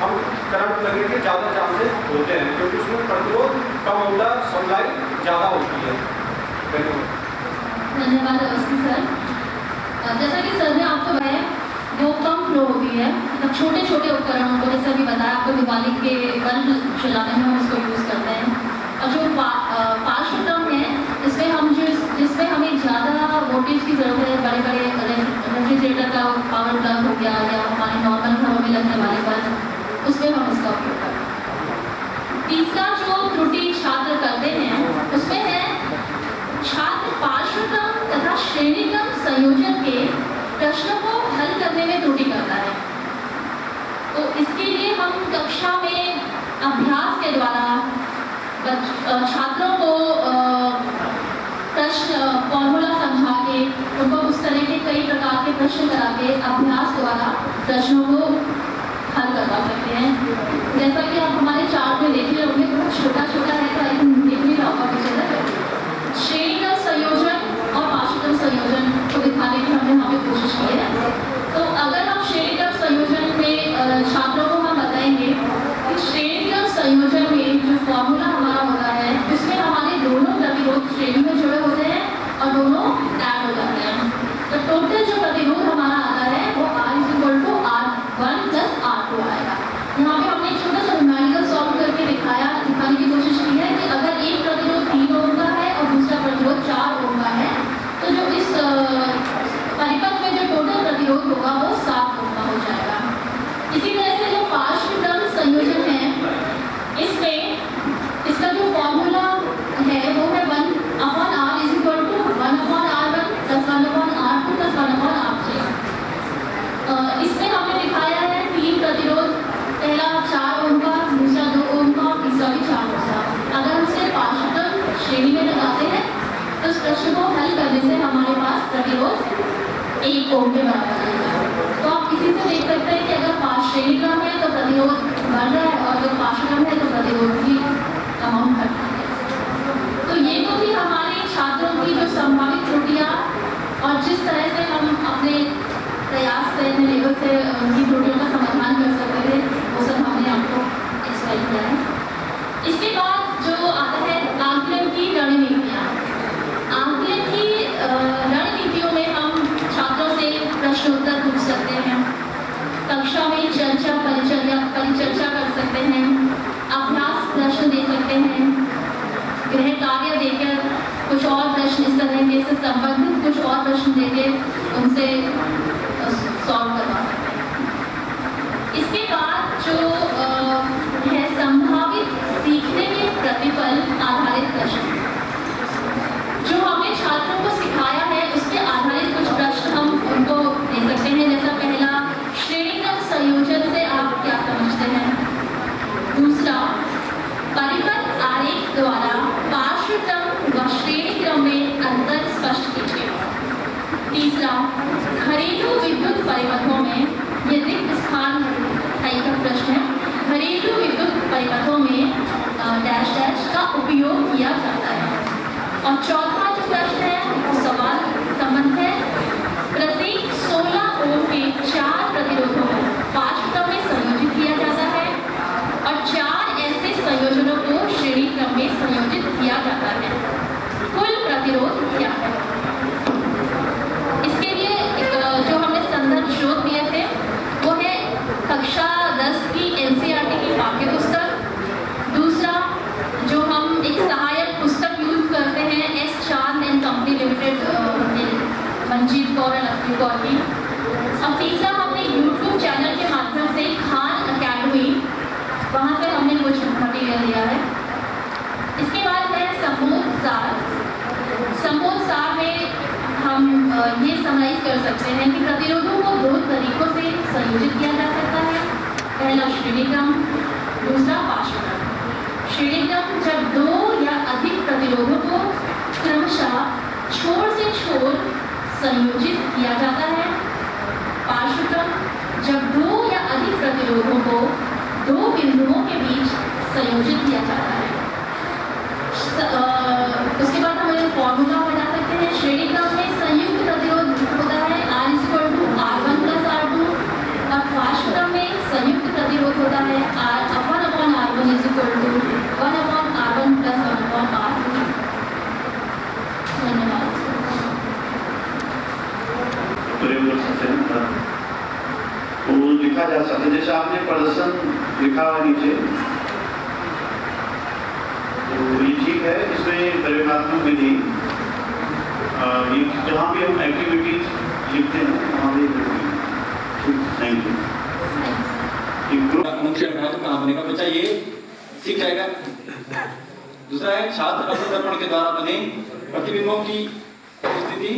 हम करंट लगने के ज़्यादा चांसेस होते हैं, क्योंकि उसमें प्रतिरोध कम होता है, सप्लाई ज़्यादा होती है। धन्यवाद अवस्थी सर। जैसा कि सर ने आपको बताया वो कम फ्लो होती है, मतलब छोटे छोटे उपकरणों को, जैसे अभी बताया आपको दिवाली के बल्ब जलाने में हम इसको यूज़ करते हैं। और जो पार्श्वक्रम है इसमें हम जिसमें हमें ज़्यादा वोल्टेज की ज़रूरत है, बड़े बड़े रेफ्रिजरेटर का पावर प्लग हो गया या हमारे नॉर्मल घरों में लगने वाले बल्ब, उसमें हम इसका उपयोग करते हैं। तीसरा जो त्रुटि छात्र करते हैं उसमें है छात्र पार्श्वक्रम तथा श्रेणीक्रम संयोजन के प्रश्नों को हल करने में त्रुटि करता है। तो इसके लिए हम कक्षा में अभ्यास के द्वारा छात्रों को प्रश्न फॉर्मूला समझा के उनको उस तरह के कई प्रकार के प्रश्न करा के अभ्यास द्वारा प्रश्नों को हल करवा सकते हैं। जैसा कि आप हमारे चार्ट में देख रहे होंगे, बहुत छोटा छोटा है तो आई थिंक देख नहीं रहा होगा पीछे श्रेणीक्रम संयोजन और पार्श्वक्रम संयोजन को दिखाने की हमने यहाँ पे कोशिश की है। तो अगर हम श्रेणीक्रम संयोजन में छात्रों को हम बताएंगे कि श्रेणीक्रम संयोजन में जो फॉर्मूला हमारा होता है उसमें हमारे दोनों प्रतिरोध श्रेणी में जुड़े होते हैं और दोनों ऐड हो जाते हैं। तो टोटल जो प्रतिरोध हमारा आता है वो R=R1 + R2 आएगा। यहाँ पे हमने एक छोटा सा न्यूमेरिकल सॉल्व करके दिखाने की कोशिश की है कि अगर एक प्रतिरोध 3 ओम का है और दूसरा प्रतिरोध 4 ओम का है, तो जो इस परिपथ में जो टोटल प्रतिरोध होगा वो 7 ओम का हो जाएगा। इसी तरह से जो पार्श्वक्रम संयोजन है इसमें इसका जो फॉर्मूला है वो है 1/R = 1/R1 + 1/R2 + 1/R3। इसमें हमने दिखाया है 3 प्रतिरोध, पहला 4 ओम का, दूसरा 2 ओम का, तीसरा भी 4 ओम का। अगर हम इसे पार्श्वक्रम श्रेणी में लगाते हैं तो इस प्रश्न को हल करने से हमारे पास प्रतिरोध 1 ओम के बराबर आएगा। तो आप इसी से देख सकते हैं कि अगर श्रेणी क्रम है तो प्रतिरोध बढ़ रहा है और अगर पार्श्वक्रम है तो प्रतिरोध की अमाउंट घट रहा है। तो ये तो थी हमारे छात्रों की जो संभावित त्रुटियाँ और जिस तरह से हम अपने प्रयास से अपने लेवल से उनकी त्रुटियों का समाधान कर सकते थे, वो सब हमने आपको एक्सप्लेन किया है। इसके बाद जो आता है आकलन की रणनीति। पूछ सकते हैं, कक्षा में परिचर्चा कर सकते हैं, अभ्यास प्रश्न दे सकते हैं, गृह कार्य देकर कुछ और प्रश्न इस तरह से संबंधित कुछ और प्रश्न देकर उनसे सॉल्व करवा सकते हैं। इसके बाद जो है संभावित सीखने के प्रतिफल आधारित प्रश्न, जो हमने छात्रों को सिखाया है उसके आधारित कुछ प्रश्न हम उनको दे सकते हैं। जैसा पहला, श्रेणीक्रम संयोजन से आप क्या समझते हैं? दूसरा, परिपथ आरेख द्वारा पार्श्वक्रम व श्रेणीक्रम में अंतर स्पष्ट कीजिए। तीसरा, घरेलू विद्युत परिपथों में ये रिक्त स्थान का प्रश्न है, घरेलू विद्युत परिपथों में डैश डैश का उपयोग किया जाता है। और चौथा जो प्रश्न है सवाल संबंध है, प्रत्येक 16 ओम के 4 प्रतिरोधों को पार्श्वक्रम में संयोजित किया जाता है और 4 ऐसे संयोजनों को श्रेणी क्रम में संयोजित किया जाता है। कुल प्रतिरोध क्या है? इसके लिए जो हमने संदर्भ स्रोत दिए थे वो है कक्षा 10 की NCERT की पाठ्य पुस्तक। दूसरा, जो हम एक सहायक पुस्तक यूज करते हैं S चांद and company limited, Manjeet Kaur और लक्ष्मी कौर की। और तीसरा, हमने YouTube चैनल के माध्यम से खान अकेडमी, वहाँ से हमने कुछ मटेरियल दिया है। इसके बाद है संबोध सार। संबोध सार में हम ये समराइज कर सकते हैं कि प्रतिरोधों को 2 तरीकों से संयोजित किया जा सकता है। पहला श्रेणीक्रम, दूसरा पार्श्वक्रम। श्रेणीक्रम जब 2 या अधिक प्रतिरोधों को क्रमशः छोर से छोर संयोजित किया जाता है। पार्श्वक्रम जब 2 या अधिक प्रतिरोधों को 2 बिंदुओं के बीच संयोजित किया जाता है। उसके बाद हम फॉर्मूला बना सकते हैं। श्रेणीक्रम में संयुक्त प्रतिरोध होता है R=R1 + R2 और पार्श्वक्रम में संयुक्त प्रतिरोध होता है R1/R1 1/R1 + 1/R2। धन्यवाद। तो लिखा जा सकता है, जैसे आपने प्रदर्शन लिखा हुआ नीचे, तो ये ठीक है। इसमें प्रयोगात्मक विधि, जहाँ भी हम एक्टिविटीज लिखते हैं वहाँ भी नहीं कहाँ बनेगा बच्चा, ये सीख जाएगा। दूसरा है छात्र अपने दर्पण के द्वारा बने प्रतिबिंबों की स्थिति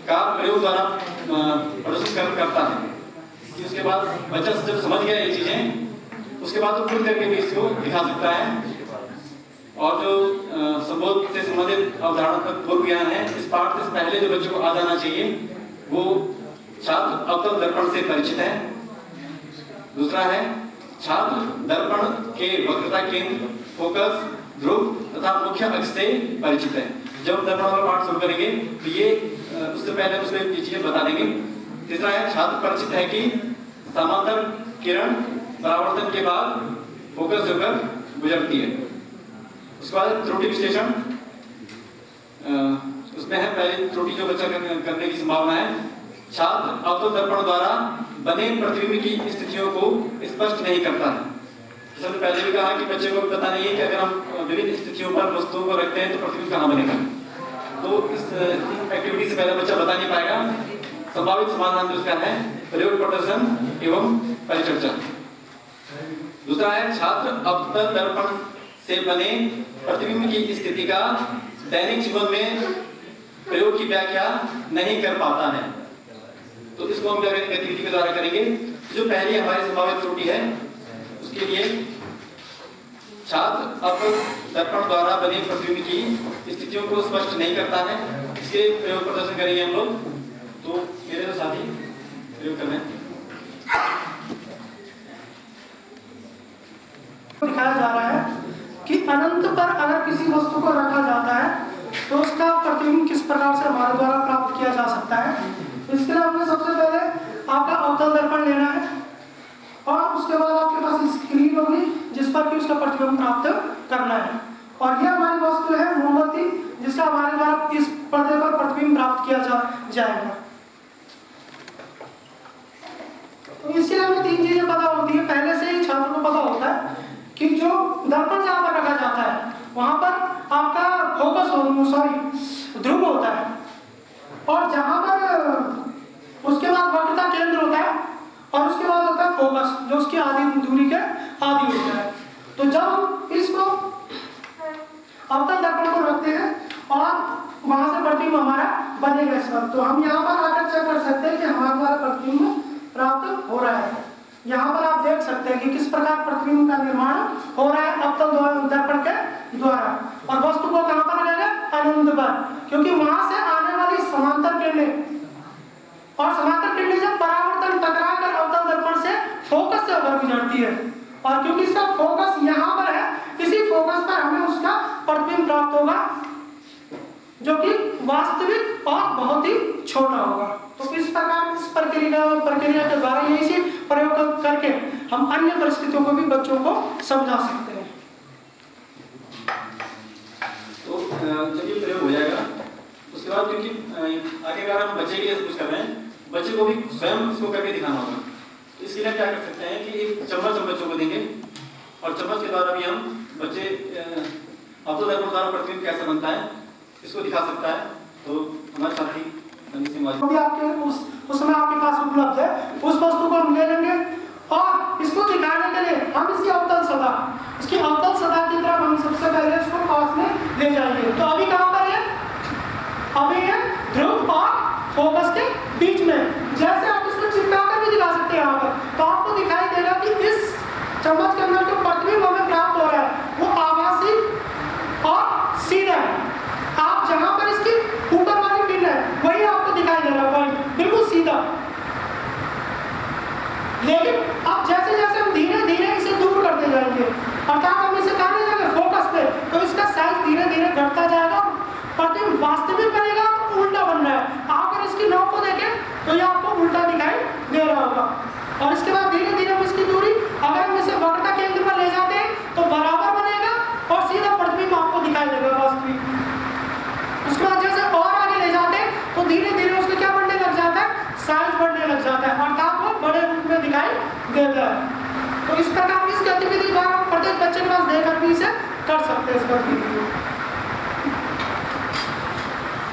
का प्रयोग द्वारा प्रदर्शित करता है। उसके बाद बच्चा जब समझ गया ये चीजें, उसके बाद तो खुद करके भी इसको दिखा सकता है। और जो संबोध से संबंधित अवधारणात्मक पूर्व ज्ञान है, इस पाठ से पहले जो बच्चों को आ जाना चाहिए वो छात्र अवतल दर्पण से परिचित है। दूसरा है छात्र दर्पण के वक्रता केंद्र, फोकस, ध्रुव तथा मुख्य अक्ष से परिचित है। जब हम दर्पण वाला पाठ शुरू करेंगे तो ये उससे पहले उसमें ये चीजें बता देंगे। तीसरा है छात्र परिचित है कि समांतर किरण परावर्तन के बाद फोकस होकर गुजरती है। उसके बाद त्रुटि विश्लेषण, उसमें है पहले त्रुटि जो बच्चा करने की संभावना है। छात्र अवतल दर्पण द्वारा बने प्रतिबिंब की स्थितियों को स्पष्ट नहीं करता है। जैसे पहले भी कहा कि बच्चे को पता नहीं है कि अगर हम विभिन्न स्थितियों पर वस्तुओं को रखते हैं तो प्रतिबिंब कहाँ बनेगा। तो इस एक्टिविटी से पहले बच्चा बता नहीं पाएगा। संभावित समाधान जो उसका है प्रयोग, प्रदर्शन एवं परिचर्चा। दूसरा है छात्र अवतल दर्पण से बने प्रतिबिंब की स्थिति का दैनिक जीवन में प्रयोग की व्याख्या नहीं कर पाता है। तो इसको हम गतिविधि के द्वारा करेंगे। जो पहली हमारी संभावित त्रुटि है उसके लिए छात्र अवतल दर्पण द्वारा बने प्रतिबिंब की स्थितियों को स्पष्ट नहीं करता है। इसके प्रयोग प्रदर्शन करेंगे हम लोग। तो मेरे तो साथी प्रयोग कर रहे हैं। दिखाया जा रहा है कि अनंत पर अगर किसी वस्तु को रखा जाता है तो उसका प्रतिबिंब किस प्रकार से हमारे द्वारा प्राप्त किया जा सकता है। इसके लिए हमें सबसे पहले आपका अवतल दर्पण लेना है और उसके बाद आपके पास स्क्रीन होगी जिस पर कि उसका प्रतिबिंब प्राप्त करना है। और यह हमारी वस्तु है मोमबत्ती, जिसका हमारे द्वारा इस पर्दे पर प्रतिबिंब प्राप्त किया जाएगा। तो इसके लिए हमें 3 चीजें पता होती है। पहले से ही छात्र को पता होता है कि जो दर्पण जहाँ पर रखा जाता है वहाँ पर आपका ध्रुव होता है, और जहाँ पर उसके बाद वक्रता केंद्र होता है, और उसके बाद होता है फोकस जो उसकी आधी दूरी के आदि होता है। तो जब हम इसको अवतल दर्पण को रखते हैं और वहां से प्रतिबिंब हमारा बनेगा इस पर, तो हम यहाँ पर आकर चेक कर सकते हैं कि हमारे द्वारा प्रतिबिंब प्राप्त हो रहा है। यहाँ पर आप देख सकते हैं कि किस प्रकार प्रतिबिंब का निर्माण हो रहा है अवतल दर्पण के द्वारा। और वस्तु को कहाँ पर लगेगा? अनंत पर, क्योंकि वहां से आने वाली समांतर किरणें और समांतर किरणें जब परावर्तन टकरा कर अवतल दर्पण से फोकस से होकर गुजरती है, और क्योंकि इसका फोकस यहाँ पर है, इसी फोकस पर हमें उसका प्रतिबिंब प्राप्त होगा जो कि वास्तविक और बहुत ही छोटा होगा। तो इस प्रकार इस प्रक्रिया के द्वारा इसी प्रयोग करके हम अन्य परिस्थितियों को भी बच्चों को समझा सकते हैं। तो जब ये प्रयोग हो जाएगा उसके बाद, क्योंकि आगे अगर हम बच्चे के लिए कुछ कर रहे हैं, बच्चे को भी स्वयं इसको करके दिखाना होगा। तो इसके लिए क्या कर सकते हैं कि एक चम्मच हम बच्चों को देंगे, और चम्मच के द्वारा भी हम बच्चे अवतल दर्पण द्वारा प्रतिबिंब कैसे बनता है इसको दिखा सकता है। तो हमारे साथी भी आपके उस समय आपके पास उपलब्ध है, उस वस्तु को हम ले लेंगे और इसको दिखाने के लिए हम इसकी अवतल सतह की तरफ हम सबसे पहले इसको पास में ले जाएंगे। तो अभी कहाँ पर है? अभी है ध्रुव और फोकस के बीच में। जैसे आप इसको चिपका कर भी दिखा सकते हैं यहाँ पर, तो आपको दिखाई देगा कि इस चम्मच के अंदर जो प्रतिबिंब हमें प्राप्त हो रहा है वो आभासी और सीधा है। आप जहां पर इसकी ऊपर वाली पिन है वही आपको दिखाई दे रहा है, पॉइंट बिल्कुल सीधा। लेकिन अब जैसे जैसे हम धीरे धीरे इसे दूर करते जाएंगे, अर्थात हम इसे कहाँ ले जाएंगे? फोकस पे, तो इसका साइज धीरे धीरे घटता जाएगा, प्रतिबिंब वास्तविक बनेगा, उल्टा बन रहा है। आप अगर इसकी नोक को देखें तो ये आपको उल्टा दिखाई दे रहा होगा। और इसके बाद धीरे धीरे हम इसकी दूरी, अगर हम इसे वक्रता केंद्र पर ले जाते हैं तो बराबर बनेगा और सीधा प्रतिबिंब आपको दिखाई देगा वास्तविक। उसके बाद जैसे और आगे ले जाते हैं तो धीरे धीरे उसको क्या बढ़ने लग जाता है? साइज बढ़ने लग जाता है, अर्थात वो बड़े रूप में दिखाई देता है। तो इस प्रकार इस गतिविधि द्वारा हम प्रत्येक बच्चे के पास देकर भी इसे कर सकते हैं इस गतिविधि को।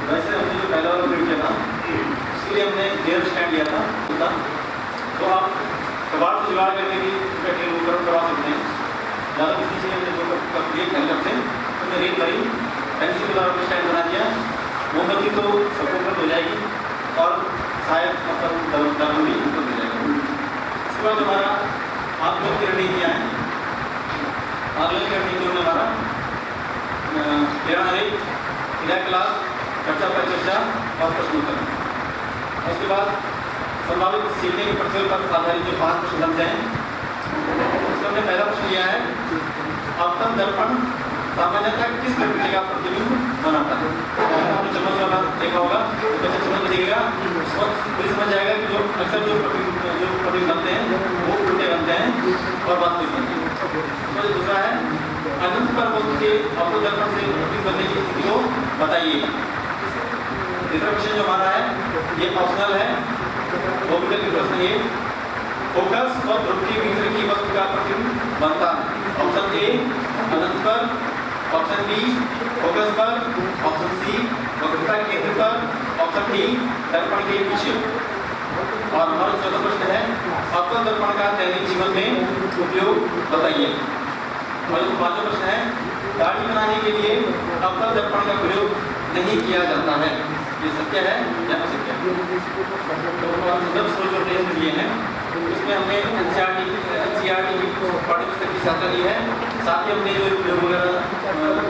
वैसे हमने जो पहला वाला प्रयोग किया था उसके लिए हमने गेयर स्टैंड लिया था, तो आप कबाड़ से जुगाड़ करके भी बैटरी उपकरण करवा सकते हैं। ज़्यादा किसी चीज़ हमने जो ख्याल रखते हैं हमने रेत भरी, पेंसिल के द्वारा स्टैंड बना दिया, मोमबत्ती तो सबको उपलब्ध हो जाएगी और शायद मतलब दर्पण भी उपलब्ध हो जाएगा। इसके बाद हमारा आकलन की रणनीतियाँ हैं। आकलन की रणनीति में हमारा क्रिया क्लास, चर्चा पर चर्चा और प्रश्नोत्तर। उसके बाद संभावित सीखने के प्रश्नों पर आधारित जो 5 प्रश्न बनते हैं, उसमें हमने पहला प्रश्न लिया है अवतल दर्पण सामान्यतः किस प्रकृति का प्रतिबिंब बनाता है? आपने चम्मच वाला देखा होगा, तो बच्चा चम्मच देखेगा और फिर समझ जाएगा कि जो अक्सर जो प्रतिबिंब बनते हैं वो उल्टे बनते हैं और वास्तविक बनते हैं। तो दूसरा है अनंत पर वस्तु के अवतल दर्पण से प्रतिबिंब बनने की स्थिति को बताइए। तीसरा क्वेश्चन जो हमारा है ये ऑप्शनल है, वो विकल्प प्रश्न ये फोकस और ध्रुव के बीच की वस्तु का प्रतिबिंब बनता है। ऑप्शन ए अनंत पर, ऑप्शन बी फोकस पर, ऑप्शन सी वक्रता केंद्र पर, ऑप्शन डी दर्पण के पीछे। और हमारा चौथा प्रश्न है अवतल दर्पण का दैनिक जीवन में उपयोग बताइए। और पांचवा प्रश्न है दाढ़ी बनाने के लिए अवतल दर्पण का प्रयोग नहीं किया जाता है, ये सत्य है या असत्य है? तो संदर्भ स्रोत जो टेस्ट दिए हैं उसमें हमने एनसीईआरटी की पाठ्यपुस्तक की सहायता ली है, साथ ही हमने जो प्रयोग वगैरह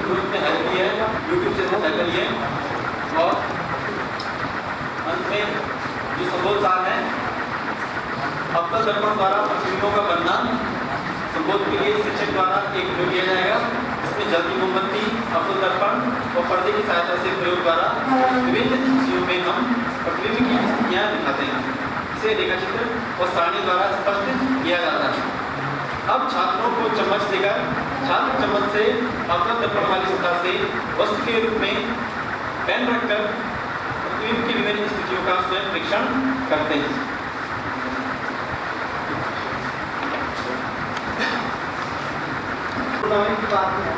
ग्रुप में हेल्प की है, यूट्यूब से सहायता ली है। और अंत में जो संबोध सार है अवतल दर्पण द्वारा प्रतिबिंबों का बनना, संबोध के लिए शिक्षक द्वारा एक प्रयोग किया जाएगा जिसमें जल्दी मोमबत्ती, अवतल दर्पण और पर्दे की सहायता से प्रयोग द्वारा विभिन्न चीजों में हम प्रतिबिंब की स्थितियाँ दिखाते हैं। इसे रेखाचित्र और सारणी द्वारा स्पष्ट किया जाता है। अब छात्रों को चम्मच देकर छात्र चम्मच से अवतल दर्पण वाली सतह से वस्तु के रूप में पेन रखकर प्रतिबिंब की विभिन्न स्थितियों का स्वयं परीक्षण करते हैं। टूर्नामेंट की बात है।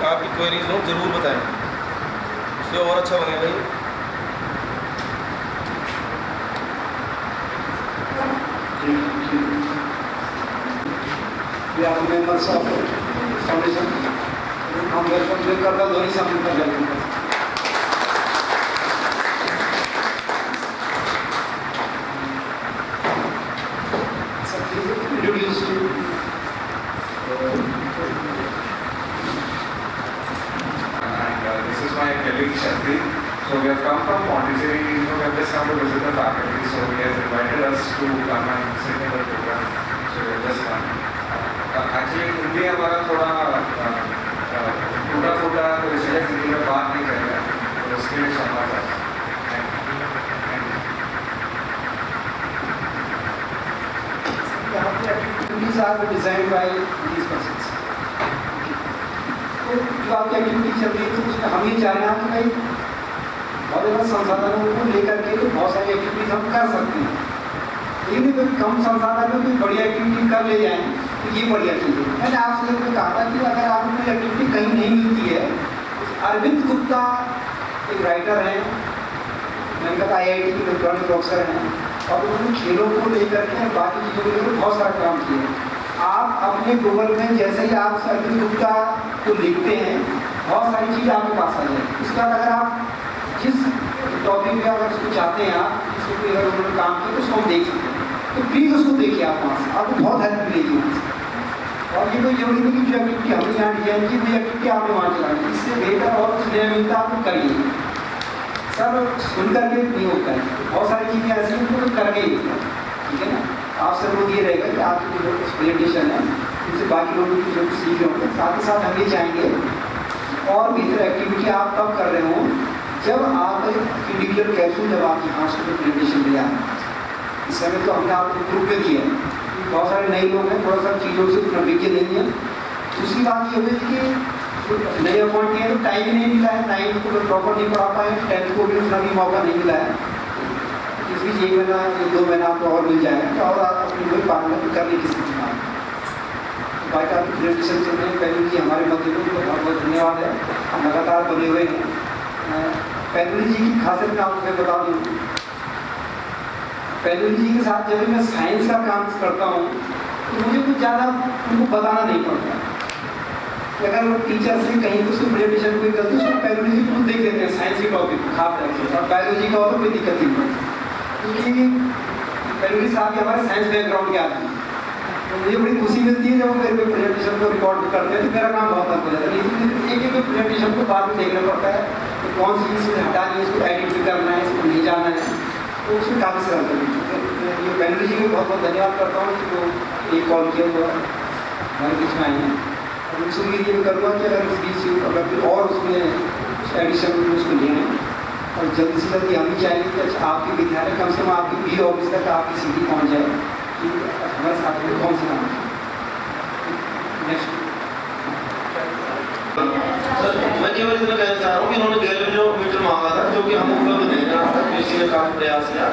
आपकी क्वेरीज हो जरूर बताएं, उससे और अच्छा बनेगा। मेंबर्स ऑफ फाउंडेशन हम वेलकम करता ध्वनि सामने कर जाएंगे। This is my colleague Shakti. So we have come from Pondicherry. We have just come to visit the faculty. So he has invited us to come and sit in the program. So we have just come. Actually Hindi हमारा थोड़ा टूटा फूटा तो इसलिए हिंदी में बात नहीं कर रहे हैं, तो उसके लिए क्षमा चाहता हूँ। Activities are designed by these persons. तो जो आपकी एक्टिविटी चल रही है तो उसमें हम ये चाह रहे हैं कि भाई बहुत ज़्यादा संसाधनों को लेकर के तो बहुत सारी एक्टिविटीज हम कर सकते हैं, लेकिन कोई कम संसाधन में कोई बढ़िया एक्टिविटी कर ले जाएं तो ये बढ़िया चीज़ है। मैंने आपसे ये कहा था कि अगर आपको कोई एक्टिविटी कहीं नहीं मिलती है, अरविंद गुप्ता एक राइटर हैं, मैंने कहा IIT के इलेक्ट्रॉनिक प्रोफेसर हैं, और उन्होंने खेलों को लेकर के बाकी चीज़ों को लेकर बहुत सारा काम किया। आप अपने गूगल में जैसे ही आप अरविंद गुप्ता को लिखते हैं बहुत सारी चीज़ आपके पास आ जाएगी। उसके बाद अगर आप जिस टॉपिक पे अगर उसको चाहते हैं, आप जिसको कोई अगर उन्होंने काम किया तो उसको हम देख सकते हैं, तो प्लीज़ उसको देखिए आप वहाँ से, आपको बहुत हेल्प मिलेगी वहाँ से। और ये कोई जरूरी नहीं कि जो एक्टिविटी हमने यहाँ डिजाइन की वही एक्टिविटी आपने वहाँ चलानी, इससे बेहतर और कुछ नया मिलता आपको करिए। सब सुन करके नहीं होता है, बहुत सारी चीज़ें ऐसी हैं उनको करके ही होता है, ठीक है ना। आपसे अनुरोध ये रहेगा कि आपकी जो प्रेजेंटेशन है उनसे बाकी लोगों की जो सीख रहे होंगे, साथ ही साथ हम ये चाहेंगे और बेहतर एक्टिविटी आप तब कर रहे हो जब आप इंडिविजुअल कैप्सूल जब आप यहाँ से प्रेजेंटेशन दिया। इस समय तो हमने आपको ग्रुप में दिया है, बहुत सारे नए लोग हैं, थोड़ा सा चीज़ों से उतना विज्ञ नहीं है। दूसरी बात ये हुई कि नए अपॉइंट किए तो टाइम ही नहीं मिला है, टाइम को प्रॉपर नहीं पढ़ा पाए, 10th को भी उतना भी मौका नहीं मिला है। इस बीच 1 महीना या 2 महीना आपको और मिल जाएगा तो और आप अपनी कोई पार्टनर करने की स्थिति में। बाकी आपकी प्रेजेंटेशन से मैं पैनुली जी हमारे मध्य में उनको बहुत बहुत धन्यवाद है, हम लगातार बने हुए हैं। पैनुली जी की खासियत मैं आपको बता दूँ, पैनुली जी के साथ जब मैं साइंस का काम करता हूँ तो मुझे कुछ ज़्यादा उनको बताना नहीं पड़ता। अगर वो टीचर से कहीं कुछ प्रेजेंटेशन कोई करते उसको पैनुली जी खुद देख लेते हैं, साइंस के टॉपिक खास करके, और बायोलॉजी का हो तो कोई दिक्कत नहीं है, क्योंकि पैनुली साहब हमारे साइंस बैकग्राउंड के आदमी। तो मुझे बड़ी खुशी मिलती है जब वो मेरे को प्रेजेंटेशन को रिकॉर्ड करते हैं तो मेरा काम बहुत हल्का हो जाता है। लेकिन एक एक प्रेजेंटेशन को बाद में देखना पड़ता है तो कौन सी चीज़ हटानी है, इसको एडिट भी करना है, इसको नहीं जाना है, तो उसमें काफ़ी सरल है। ये पैनुली जी को बहुत बहुत धन्यवाद करता हूँ कि वो एक कॉल किया हुआ हमारे बीच में आए हैं। और उनसे उम्मीद ये करूँगा कि अगर इस बीच अगर फिर और उसमें एडिशन उसको लें और जल्दी से जल्दी हम ही चाहेंगे कि आपके विद्यालय कम से कम आपकी बी ऑफिस तक आपकी सीधी पहुँच जाए कि हमारे साथ में कौन सी नाम नेक्स्ट। सर मैं केवल इतना कहना चाह रहा हूँ कि इन्होंने गैलोमीटर मांगा था जो कि हम उपलब्ध नहीं था, किसी ने काफी प्रयास किया,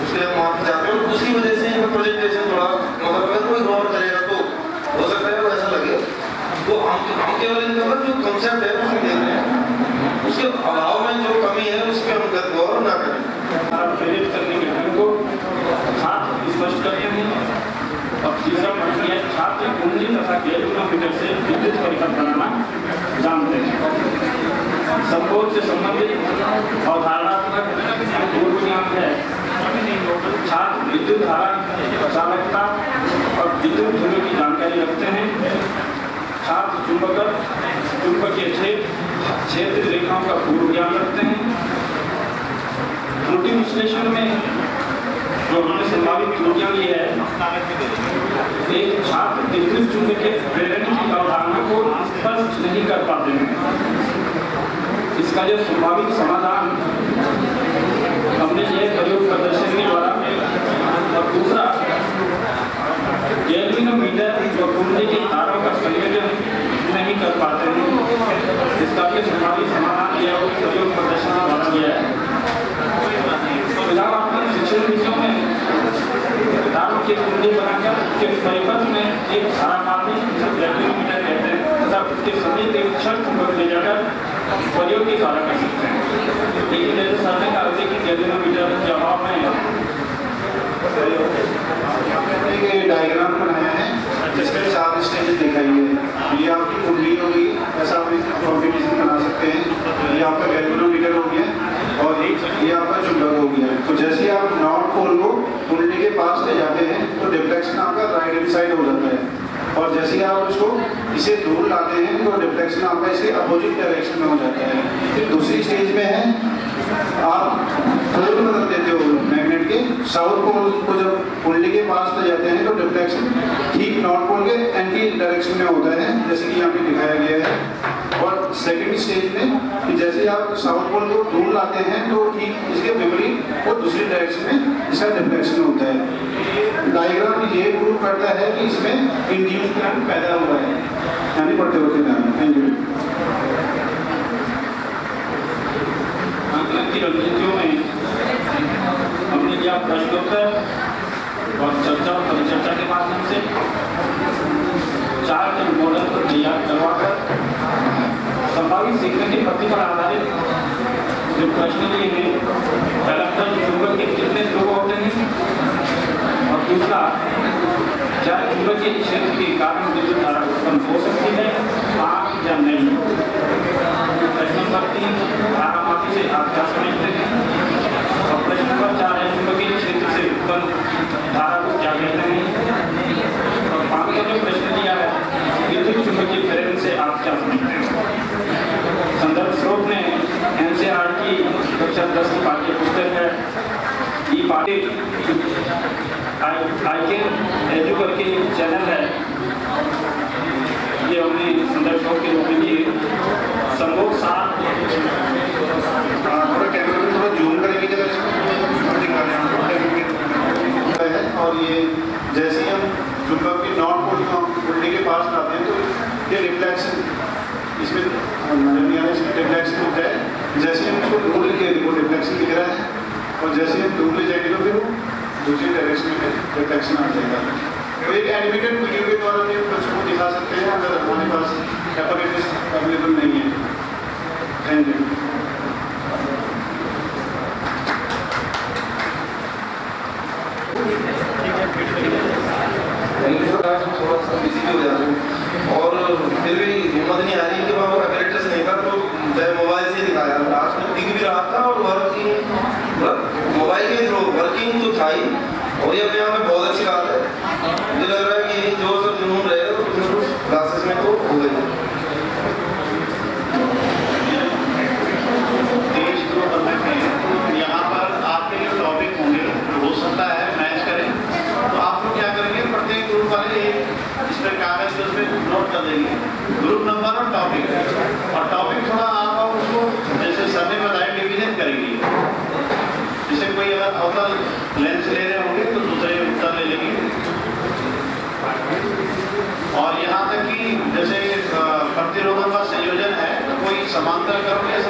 उसके लिए माफी चाहते हैं। उसकी वजह से इनका प्रेजेंटेशन थोड़ा मतलब अगर कोई गौर करेगा तो हो सकता है वो ऐसा लगे तो हम केवल इनका जो कंसेप्ट है उसे देख रहे हैं, उसके अभाव में जो कमी है उस पर हम गौर ना करें। प्रेरित करने के ढंग को छात्र स्पष्ट करते हैं और तीसरा प्रश्न है छात्र कुंडली तथा गैलोमीटर से विद्युत परिपथ बनाना जानते हैं। संबोध से संबंधित अवधारणात्मक पूर्व ज्ञान है। छात्र विद्युत धारा चालकता और विद्युत ध्रुवों की जानकारी रखते हैं। छात्र चुंबकीय क्षेत्र रेखाओं का पूर्व ज्ञान रखते हैं। त्रुटि विश्लेषण में जो हमने संभावित त्रुटियां ली है, एक छात्र विद्युत चुंबकीय प्रेरण की अवधारणा को स्पष्ट नहीं कर पाते हैं। इसका जो संभावित समाधान हमने यह प्रयोग प्रदर्शन के द्वारा, और दूसरा गैल्वेनोमीटर और कुंडली की तारों का संयोजन नहीं कर पाते हैं। के संभावित समाधान या प्रयोग प्रदर्शन द्वारा दिया है। सुझाव आपके शिक्षण विषयों में दारू की कुंडली बनाकर उसके परिपथ में एक धारा मारने गैल्वेनोमीटर कहते हैं तथा उसके समीप एक क्षण चुंबक ले जाकर प्रयोग के द्वारा कर सकते हैं। लेकिन जैसे सर ने कहा कि गैल्वेनोमीटर के अभाव में डायग्राम बनाया है जिसमें 4 स्टेज दिखाई है। ये आपकी कुंडली होगी, ऐसा आप कॉम्बिनेशन बना सकते हैं। ये आपका गैल्वेनोमीटर हो गया और ये आपका चुंबक हो गया। तो जैसे ही आप नॉर्थ पोल को कुंडली के पास ले जाते हैं तो डिफ्लेक्शन आपका राइट हैंड साइड हो जाता है, और जैसे ही आप उसको इसे दूर लाते हैं तो डिफ्लेक्शन आपका इसके अपोजिट डायरेक्शन में हो जाता है। फिर दूसरी स्टेज में है आप पोल बदल देते हो मैग्नेट के, साउथ पोल को जब कुंडली के पास ले जाते हैं तो डिफ्लेक्शन ठीक नॉर्थ पोल के एंटी डायरेक्शन में होता है, जैसे कि यहाँ पे दिखाया गया है। और सेकंड स्टेज में कि जैसे आप साउथ पोल को दूर लाते हैं तो ठीक इसके विपरीत वो दूसरी डायरेक्शन में इसका डिफ्लेक्शन होता है। डायग्राम ये प्रूव करता है कि इसमें इंड्यूस्ड करंट पैदा हुआ है, यानी पढ़ते होते हैं। Thank you. आंकलन की रणनीतियों में हमने किया प्रश्नोत्तर और चर्चा और परिचर्चा के माध्यम से 4 मॉडल को तैयार करवाकर संभावित सीखने की पद्धति पर आधारित जो प्रश्न लिए हैं, पहला प्रश्न चुंबक के कितने ध्रुव होते हैं और दूसरा क्या चुंबक के क्षेत्र के कारण विद्युत धारा उत्पन्न हो सकती है हाँ या नहीं। प्रश्न नंबर 3 धारामापी से आप क्या समझते हैं और प्रश्न नंबर 4 है चुंबकीय क्षेत्र से उत्पन्न धारा को क्या कहते हैं। और 5 का जो प्रश्न दिया है विद्युत चुंबकीय प्रेरण से आप क्या समझते हैं। संदर्भ स्रोत में NCERT की कक्षा 10 की पाठ्य पुस्तक है। ये पाठ्य ICAN एजू करके चैनल है, ये हमने संदर्भ स्रोत के रूप में लिए। संभोग 7 थोड़ा कैमरा में थोड़ा जूम करेंगे जरा इसको दिखा रहे हैं। और ये जैसे ही हम चुंबक के नॉर्थ पोल को कुंडली के पास लाते हैं तो ये रिफ्लेक्शन इसमें इसमें डिफ्लेक्शन होता है। जैसे हम इसको दूर लेंगे वो डिफ्लेक्शन दिख रहा है, और जैसे हम दूर ले जाएंगे तो फिर वो दूसरी डायरेक्शन में डिफ्लेक्शन आ जाएगा। तो एक एनिमेटेड वीडियो के द्वारा भी बच्चों को दिखा सकते हैं अगर हमारे पास एपरेटस अवेलेबल नहीं है। Thank you. थोड़ा सा बिजी भी हो जाते हैं और फिर भी हिम्मत नहीं आ रही कि वहाँ पर ऑपरेटर से नहीं था तो चाहे मोबाइल से दिखाया। लास्ट में दिख भी रहा था और वर्किंग मोबाइल के थ्रू वर्किंग तो था ही, और ये अपने यहाँ में बहुत अच्छी बात है। मुझे लग रहा है कि जो सब जुनून रहेगा तो कुछ क्लासेस में तो हो गई। देश को यहाँ पर आपके जो टॉपिक होंगे हो सकता है मैच करें, तो आप लोग क्या करेंगे प्रत्येक ग्रुप वाले इस पर कागज पे उसमें नोट कर देंगे ग्रुप नंबर और टॉपिक थोड़ा आप उसको जैसे सर ने बताया डिवीजन करेंगे। जैसे कोई अगर अवतल लेंस ले रहे होंगे तो दूसरे उत्तर ले लेंगे। और यहाँ तक कि जैसे प्रतिरोधों का संयोजन है तो कोई समांतर करोगे या